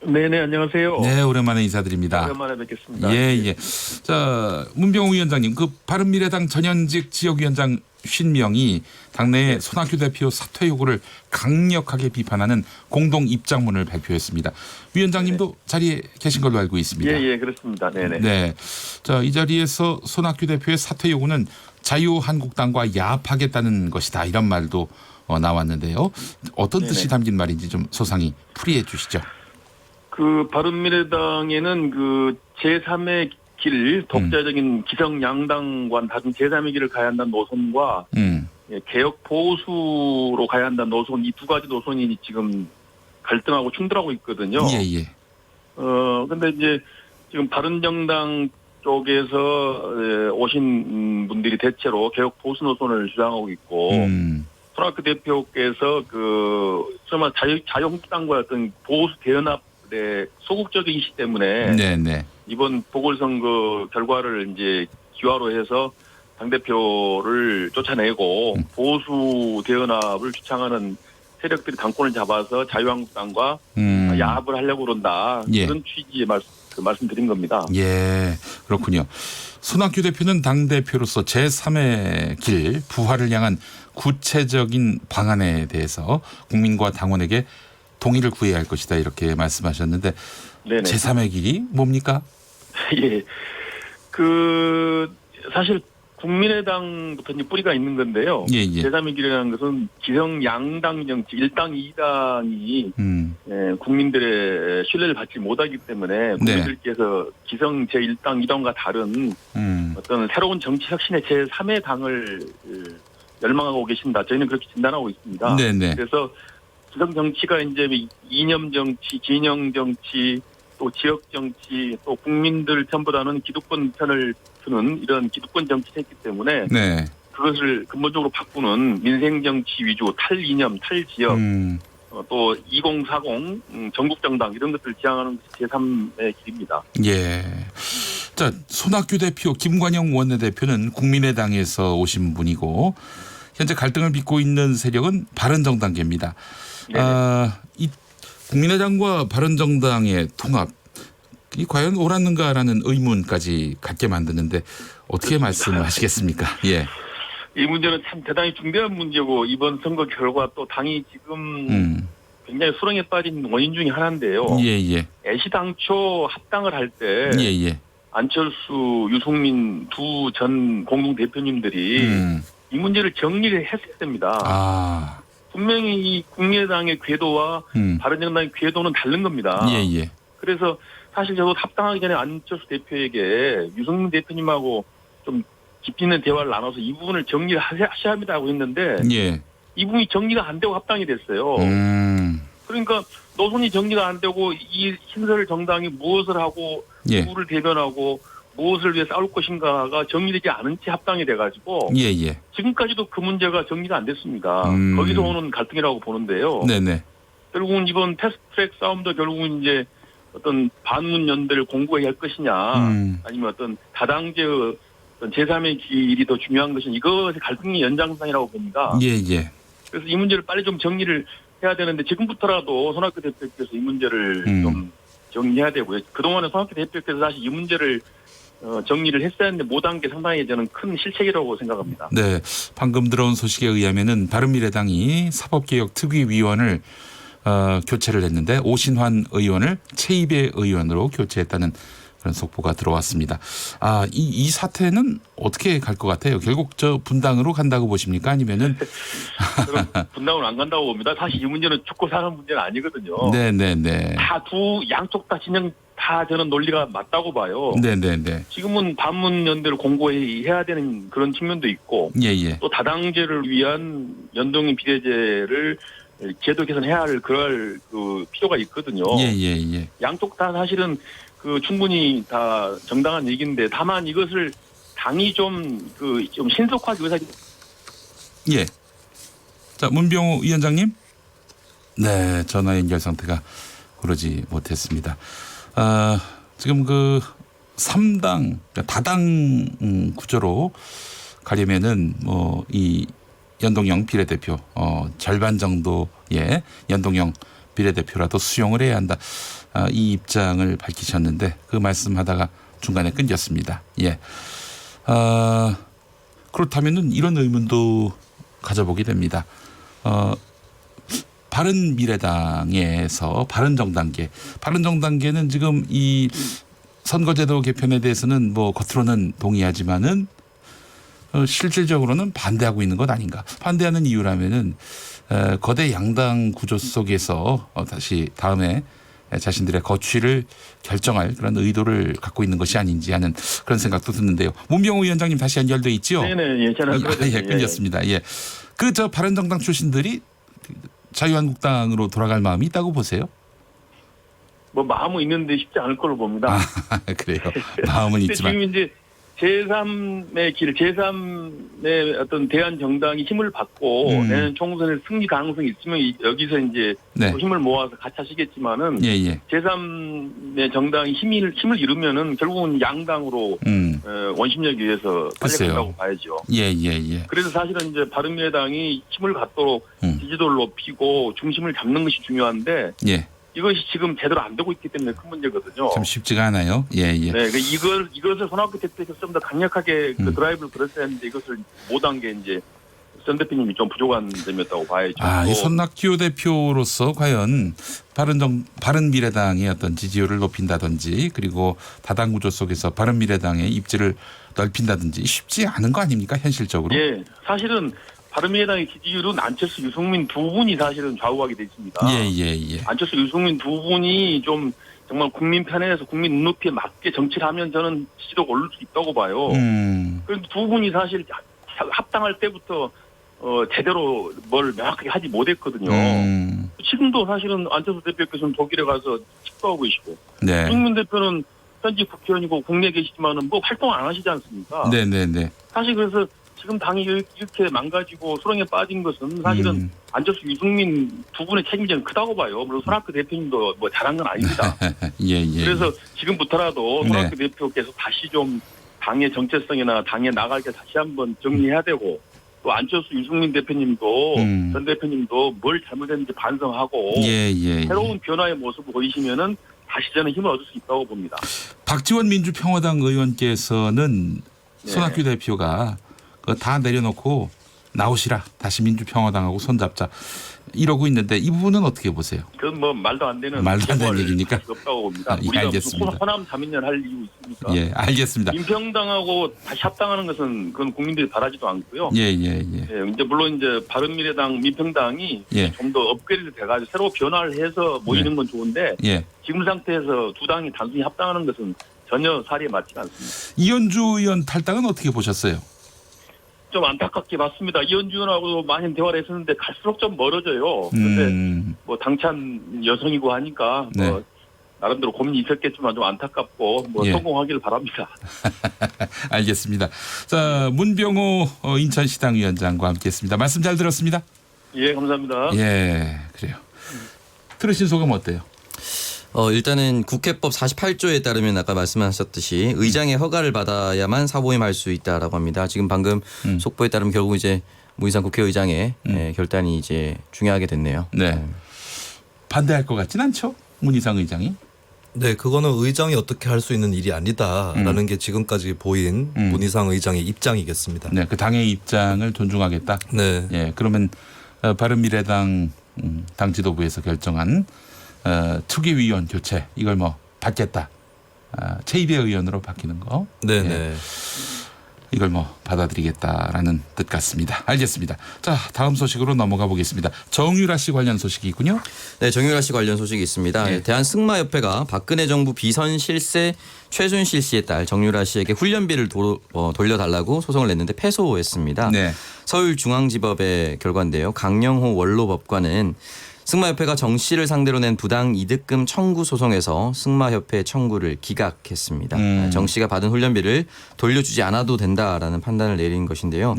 Speaker 17: 네네, 안녕하세요.
Speaker 2: 네, 오랜만에 인사드립니다.
Speaker 17: 오랜만에 뵙겠습니다.
Speaker 2: 예. 자, 문병호 위원장님, 그 바른미래당 전현직 지역위원장 50명이 당내에 손학규 대표 사퇴 요구를 강력하게 비판하는 공동 입장문을 발표했습니다. 위원장님도 자리에 계신 걸로 알고 있습니다.
Speaker 17: 예, 그렇습니다. 네네.
Speaker 2: 네. 자, 이 자리에서 손학규 대표의 사퇴 요구는 자유한국당과 야합하겠다는 것이다. 이런 말도 나왔는데요. 어떤 뜻이 담긴 말인지 좀 소상히 풀이해 주시죠.
Speaker 17: 그 바른미래당에는 그 제3의 길, 독자적인 기성 양당과는 다른 제3의 길을 가야 한다는 노선과 개혁 보수로 가야 한다는 노선, 이 두 가지 노선이 지금 갈등하고 충돌하고 있거든요.
Speaker 2: 예.
Speaker 17: 근데 이제 지금 바른정당 쪽에서 오신 분들이 대체로 개혁 보수 노선을 주장하고 있고 손학규 대표께서 그 정말 자유한국당과 어떤 보수 대연합 소극적인 이시 때문에 이번 보궐선거 결과를 이제 기화로 해서 당대표를 쫓아내고 보수 대연합을 주창하는 세력들이 당권을 잡아서 자유한국당과 야합을 하려고 그런다. 그런 취지의 말씀드린 겁니다.
Speaker 2: 예, 그렇군요. 손학규 대표는 당대표로서 제3의 길 부활을 향한 구체적인 방안에 대해서 국민과 당원에게 동의를 구해야 할 것이다 이렇게 말씀하셨는데
Speaker 17: 네네.
Speaker 2: 제3의 길이 뭡니까?
Speaker 17: 예, 그 사실 국민의당부터 이제 뿌리가 있는 건데요. 제3의 길이라는 것은 기성 양당 정치 1당 2당이 국민들의 신뢰를 받지 못하기 때문에 국민들께서 기성 제1당 2당과 다른 어떤 새로운 정치 혁신의 제3의 당을 열망하고 계신다. 저희는 그렇게 진단하고 있습니다. 그래서 기성 정치가 이제 이념 정치, 진영 정치, 또 지역 정치, 또 국민들 전부 다는 기득권 편을 드는 이런 기득권 정치를 했기 때문에 그것을 근본적으로 바꾸는 민생정치 위주 탈이념, 탈지역, 또 2040 전국정당 이런 것들을 지향하는 것이 제3의 길입니다.
Speaker 2: 예. 자, 손학규 대표, 김관영 원내대표는 국민의당에서 오신 분이고 현재 갈등을 빚고 있는 세력은 바른정당계입니다. 이 국민의당과 바른정당의 통합 이 과연 옳았는가라는 의문까지 갖게 만드는데 어떻게 말씀하시겠습니까? 예.
Speaker 17: 이 문제는 참 대단히 중대한 문제고 이번 선거 결과 또 당이 지금 굉장히 수렁에 빠진 원인 중에 하나인데요.
Speaker 2: 예.
Speaker 17: 애시당초 합당을 할 때
Speaker 2: 예.
Speaker 17: 안철수, 유승민 두 전 공동 대표님들이 이 문제를 정리를 했어야 됩니다. 분명히 이 국민의당의 궤도와 바른정당의 궤도는 다른 겁니다.
Speaker 2: 예.
Speaker 17: 그래서 사실 저도 합당하기 전에 안철수 대표에게 유승민 대표님하고 좀 깊이 있는 대화를 나눠서 이 부분을 정리를 하셔야 합니다고 했는데 이 부분이 정리가 안 되고 합당이 됐어요. 그러니까 노선이 정리가 안 되고 이 신설 정당이 무엇을 하고 누구를 대변하고 무엇을 위해 싸울 것인가가 정리되지 않은 채 합당이 돼가지고 지금까지도 그 문제가 정리가 안 됐습니다. 거기서 오는 갈등이라고 보는데요.
Speaker 2: 네네.
Speaker 17: 결국은 이번 패스트트랙 싸움도 결국은 이제 어떤 반문 연대를 공고히 할 것이냐 아니면 어떤 다당제의 어떤 제3의 길이 더 중요한 것은 이것이 갈등의 연장선이라고 봅니다.
Speaker 2: 예.
Speaker 17: 그래서 이 문제를 빨리 좀 정리를 해야 되는데 지금부터라도 손학규 대표께서 이 문제를 좀 정리해야 되고요. 그동안에 손학규 대표께서 사실 이 문제를 정리를 했어야 했는데 못한 게 상당히 저는 큰 실책이라고 생각합니다.
Speaker 2: 네, 방금 들어온 소식에 의하면은 바른미래당이 사법개혁특위위원을 교체를 했는데 오신환 의원을 최입의 의원으로 교체했다는 그런 속보가 들어왔습니다. 이 사태는 어떻게 갈 것 같아요? 결국 저 분당으로 간다고 보십니까? 아니면은
Speaker 17: 분당으로 안 간다고 봅니다. 사실 이 문제는 죽고 사는 문제는 아니거든요.
Speaker 2: 네네네.
Speaker 17: 다 양쪽 다 진영 다 저는 논리가 맞다고 봐요.
Speaker 2: 네네네.
Speaker 17: 지금은 반문 연대를 공고히 해야 되는 그런 측면도 있고, 또 다당제를 위한 연동형 비례제를 제도 개선해야 할 그럴 그 필요가 있거든요.
Speaker 2: 예.
Speaker 17: 양쪽 다 사실은 그 충분히 다 정당한 얘기인데 다만 이것을 당이 좀 신속하게 의사.
Speaker 2: 예. 자, 문병호 위원장님. 네, 전화 연결 상태가 그러지 못했습니다. 지금 그 3당, 그러니까 다당 구조로 가려면은 뭐 이 연동형 비례대표 절반 정도의 연동형 비례대표라도 수용을 해야 한다. 이 입장을 밝히셨는데 그 말씀하다가 중간에 끊겼습니다. 예. 그렇다면은 이런 의문도 가져보게 됩니다. 바른미래당에서 바른정당계는 지금 이 선거제도 개편에 대해서는 뭐 겉으로는 동의하지만은 실질적으로는 반대하고 있는 것 아닌가. 반대하는 이유라면은 거대 양당 구조 속에서 다시 다음에 자신들의 거취를 결정할 그런 의도를 갖고 있는 것이 아닌지 하는 그런 생각도 드는데요. 문병호 위원장님 다시 연결돼 있죠?
Speaker 17: 네네. 저는
Speaker 2: 끊겼습니다. 예. 저 바른정당 출신들이 자유한국당으로 돌아갈 마음이 있다고 보세요?
Speaker 17: 뭐 마음은 있는데 쉽지 않을 걸로 봅니다.
Speaker 2: 그래요. 마음은 있지만.
Speaker 17: 지금 이제 제3의 길, 제3의 어떤 대한 정당이 힘을 받고 내년 총선에 승리 가능성이 있으면 여기서 이제 또 힘을 모아서 같이 하시겠지만은 제3의 정당이 힘을 잃으면은 결국은 양당으로 원심력에 의해서 빨려간다고 봐야죠.
Speaker 2: 예.
Speaker 17: 그래서 사실은 이제 바른미래당이 힘을 갖도록 지지도를 높이고 중심을 잡는 것이 중요한데. 이것이 지금 제대로 안 되고 있기 때문에 큰 문제거든요.
Speaker 2: 참 쉽지가 않아요. 예.
Speaker 17: 네, 이것을 손학규 대표께서 좀 더 강력하게 그 드라이브를 걸었어야 했는데 이것을 못한 게 이제 전 대표님이 좀 부족한 점이었다고 봐야죠.
Speaker 2: 이 손학규 대표로서 과연 바른미래당의 어떤 지지율을 높인다든지 그리고 다당 구조 속에서 바른미래당의 입지를 넓힌다든지 쉽지 않은 거 아닙니까 현실적으로?
Speaker 17: 예, 사실은. 바른미래당의 지지율은 안철수, 유승민 두 분이 사실은 좌우하게 돼 있습니다.
Speaker 2: 예.
Speaker 17: 안철수, 유승민 두 분이 좀 정말 국민 편에서 국민 눈높이에 맞게 정치를 하면 저는 지지도가 오를 수 있다고 봐요. 그런데 두 분이 사실 합당할 때부터 제대로 뭘 명확하게 하지 못했거든요. 지금도 사실은 안철수 대표께서는 독일에 가서 식사하고 계시고 유승민 대표는 현직 국회의원이고 국내에 계시지만은 뭐 활동 안 하시지 않습니까?
Speaker 2: 네네네.
Speaker 17: 사실 그래서 지금 당이 이렇게 망가지고 수렁에 빠진 것은 사실은 안철수, 유승민 두 분의 책임이 크다고 봐요. 물론 손학규 대표님도 뭐 잘한 건 아닙니다.
Speaker 2: 예.
Speaker 17: 그래서 지금부터라도 손학규 대표께서 다시 좀 당의 정체성이나 당에 나갈 때 다시 한번 정리해야 되고 또 안철수, 유승민 대표님도 전 대표님도 뭘 잘못했는지 반성하고 새로운 변화의 모습을 보이시면은 다시 저는 힘을 얻을 수 있다고 봅니다.
Speaker 2: 박지원 민주평화당 의원께서는 손학규 대표가 그거 다 내려놓고 나오시라. 다시 민주평화당하고 손잡자. 이러고 있는데 이 부분은 어떻게 보세요?
Speaker 17: 그건 뭐 말도 안 되는
Speaker 2: 얘기니까.
Speaker 17: 없다고 봅니다.
Speaker 2: 예,
Speaker 17: 우리가
Speaker 2: 알겠습니다.
Speaker 17: 무슨 호남 자민련 할 이유 있습니까?
Speaker 2: 예, 알겠습니다.
Speaker 17: 민평당하고 다시 합당하는 것은 그건 국민들이 바라지도 않고요.
Speaker 2: 예.
Speaker 17: 이제 물론 이제 바른미래당, 민평당이 좀 더 업그레이드 돼가지고 새로 변화를 해서 모이는 건 좋은데 지금 상태에서 두 당이 단순히 합당하는 것은 전혀 사리에 맞지 않습니다.
Speaker 2: 이현주 의원 탈당은 어떻게 보셨어요?
Speaker 17: 좀 안타깝게 봤습니다. 이현주 의원하고도 많이 대화를 했었는데 갈수록 좀 멀어져요. 그런데 뭐 당찬 여성이고 하니까 뭐 나름대로 고민이 있었겠지만 좀 안타깝고 뭐 성공하기를 바랍니다.
Speaker 2: 알겠습니다. 자, 문병호 인천시당 위원장과 함께했습니다. 말씀 잘 들었습니다.
Speaker 17: 예, 감사합니다.
Speaker 2: 예, 그래요. 들으신 소감 어때요?
Speaker 14: 일단은 국회법 48조에 따르면 아까 말씀하셨듯이 의장의 허가를 받아야만 사보임할 수 있다라고 합니다. 지금 방금 속보에 따르면 결국 이제 문희상 국회의장의 결단이 이제 중요하게 됐네요.
Speaker 2: 네. 반대할 것 같진 않죠? 문희상 의장이?
Speaker 16: 네, 그거는 의장이 어떻게 할 수 있는 일이 아니다라는 게 지금까지 보인 문희상 의장의 입장이겠습니다.
Speaker 2: 네, 그 당의 입장을 존중하겠다.
Speaker 16: 네.
Speaker 2: 예, 그러면 바른미래당 당 지도부에서 결정한 특위위원 교체 이걸 뭐 받겠다. 최이배 의원으로 바뀌는 거.
Speaker 16: 네네.
Speaker 2: 예. 이걸 뭐 받아들이겠다라는 뜻 같습니다. 알겠습니다. 자, 다음 소식으로 넘어가 보겠습니다. 정유라 씨 관련 소식이 있군요.
Speaker 14: 네, 정유라 씨 관련 소식이 있습니다. 대한승마협회가 박근혜 정부 비선 실세 최순실 씨의 딸 정유라 씨에게 훈련비를 돌려달라고 소송을 냈는데 패소했습니다. 서울중앙지법의 결과인데요. 강영호 원로법관은 승마협회가 정 씨를 상대로 낸 부당 이득금 청구 소송에서 승마협회 청구를 기각했습니다. 정 씨가 받은 훈련비를 돌려주지 않아도 된다라는 판단을 내린 것인데요.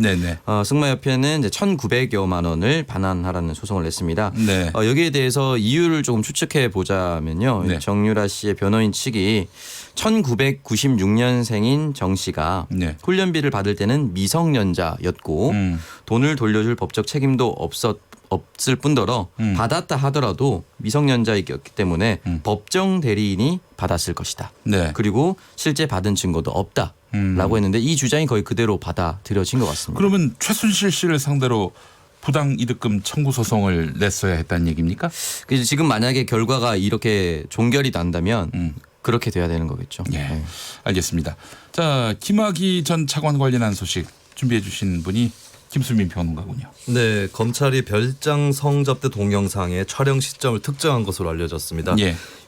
Speaker 14: 승마협회는 이제 1,900여만 원을 반환하라는 소송을 냈습니다. 여기에 대해서 이유를 조금 추측해 보자면요. 정유라 씨의 변호인 측이 1996년생인 정 씨가 훈련비를 받을 때는 미성년자였고 돈을 돌려줄 법적 책임도 없을 뿐더러 받았다 하더라도 미성년자였기 때문에 법정 대리인이 받았을 것이다. 그리고 실제 받은 증거도 없다라고 했는데 이 주장이 거의 그대로 받아들여진 것 같습니다.
Speaker 2: 그러면 최순실 씨를 상대로 부당 이득금 청구 소송을 냈어야 했다는 얘기입니까?
Speaker 14: 지금 만약에 결과가 이렇게 종결이 난다면 그렇게 돼야 되는 거겠죠.
Speaker 2: 예, 알겠습니다. 자, 김학의 전 차관 관련한 소식 준비해 주신 분이 김수민 평론가군요.
Speaker 16: 네, 검찰이 별장 성접대 동영상의 촬영 시점을 특정한 것으로 알려졌습니다.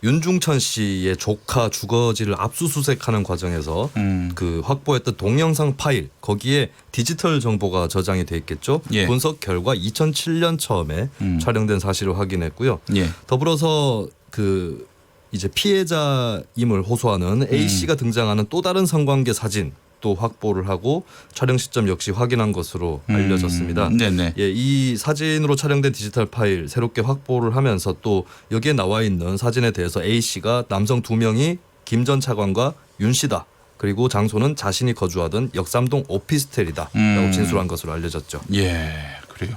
Speaker 16: 윤중천 씨의 조카 주거지를 압수수색하는 과정에서 그 확보했던 동영상 파일 거기에 디지털 정보가 저장이 돼 있겠죠. 분석 결과 2007년 처음에 촬영된 사실을 확인했고요. 더불어서 그 이제 피해자임을 호소하는 A 씨가 등장하는 또 다른 성관계 사진 또 확보를 하고 촬영 시점 역시 확인한 것으로 알려졌습니다. 이 사진으로 촬영된 디지털 파일 새롭게 확보를 하면서 또 여기에 나와 있는 사진에 대해서 A 씨가 남성 2명이 김 전 차관과 윤 씨다. 그리고 장소는 자신이 거주하던 역삼동 오피스텔이다라고 진술한 것으로 알려졌죠.
Speaker 2: 예, 그래요.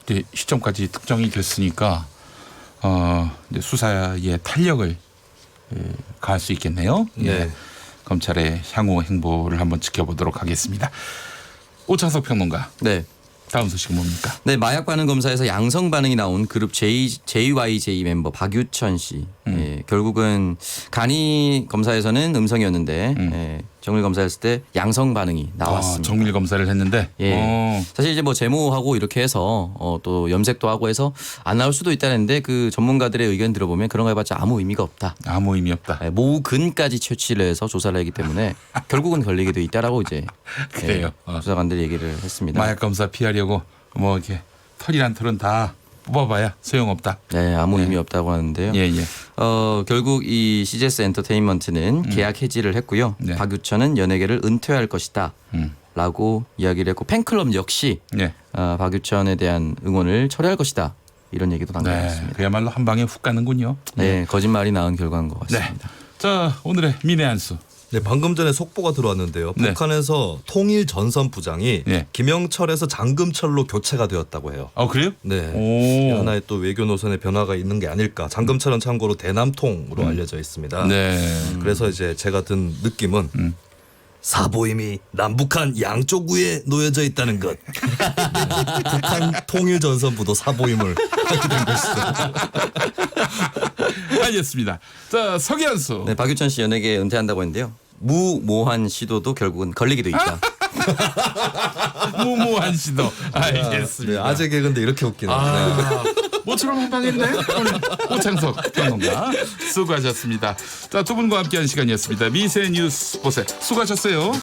Speaker 2: 이제 시점까지 특정이 됐으니까 이제 수사에 탄력을 가할 수 있겠네요. 검찰의 향후 행보를 한번 지켜보도록 하겠습니다. 오창석 평론가. 다음 소식은 뭡니까?
Speaker 14: 네, 마약 반응 검사에서 양성 반응이 나온 그룹 JYJ 멤버 박유천 씨. 결국은 간이 검사에서는 음성이었는데 정밀 검사했을 때 양성 반응이 나왔습니다.
Speaker 2: 정밀 검사를 했는데.
Speaker 14: 사실 이제 뭐 제모하고 이렇게 해서 또 염색도 하고 해서 안 나올 수도 있다는데 그 전문가들의 의견 들어보면 그런 거 해봤자 아무 의미가 없다.
Speaker 2: 아무 의미 없다.
Speaker 14: 모근까지 채취를 해서 조사를 하기 때문에 결국은 걸리게 돼 있다라고 이제
Speaker 2: 그래요.
Speaker 14: 조사관들이 얘기를 했습니다.
Speaker 2: 마약 검사 피하려고 뭐 이렇게 털이란 털은 다 뽑아봐야 소용없다.
Speaker 14: 네, 아무 의미 없다고 하는데요. 결국 이 CGS 엔터테인먼트는 계약 해지를 했고요. 박유천은 연예계를 은퇴할 것이다. 라고 이야기를 했고 팬클럽 역시
Speaker 2: 네.
Speaker 14: 박유천에 대한 응원을 철회할 것이다. 이런 얘기도 방금 했습니다.
Speaker 2: 그야말로 한 방에 훅 가는군요.
Speaker 14: 네, 거짓말이 나은 결과인 것 같습니다.
Speaker 2: 네. 자, 오늘의 민의 한수.
Speaker 16: 네, 방금 전에 속보가 들어왔는데요.
Speaker 2: 네.
Speaker 16: 북한에서 통일 전선 부장이 김영철에서 장금철로 교체가 되었다고 해요.
Speaker 2: 그래요?
Speaker 16: 네. 하나의 또 외교 노선의 변화가 있는 게 아닐까. 장금철은 참고로 대남통으로 알려져 있습니다.
Speaker 2: 네.
Speaker 16: 그래서 이제 제가 든 느낌은 사보임이 남북한 양쪽 위에 놓여져 있다는 것. 북한 통일 전선부도 사보임을 하게 된 것이죠.
Speaker 2: 알겠습니다. 자, 서기한수.
Speaker 14: 네, 박유천 씨 연예계 은퇴한다고 했는데요. 무모한 시도도 결국은 걸리기도 있다.
Speaker 2: 무모한 시도. 알겠습니다.
Speaker 16: 네, 아재 개그인데 이렇게 웃기네요.
Speaker 2: 모처럼 한 방했네. 오늘 오창석 평론가 수고하셨습니다. 자, 두 분과 함께한 시간이었습니다. 미세 뉴스 보세 수고하셨어요.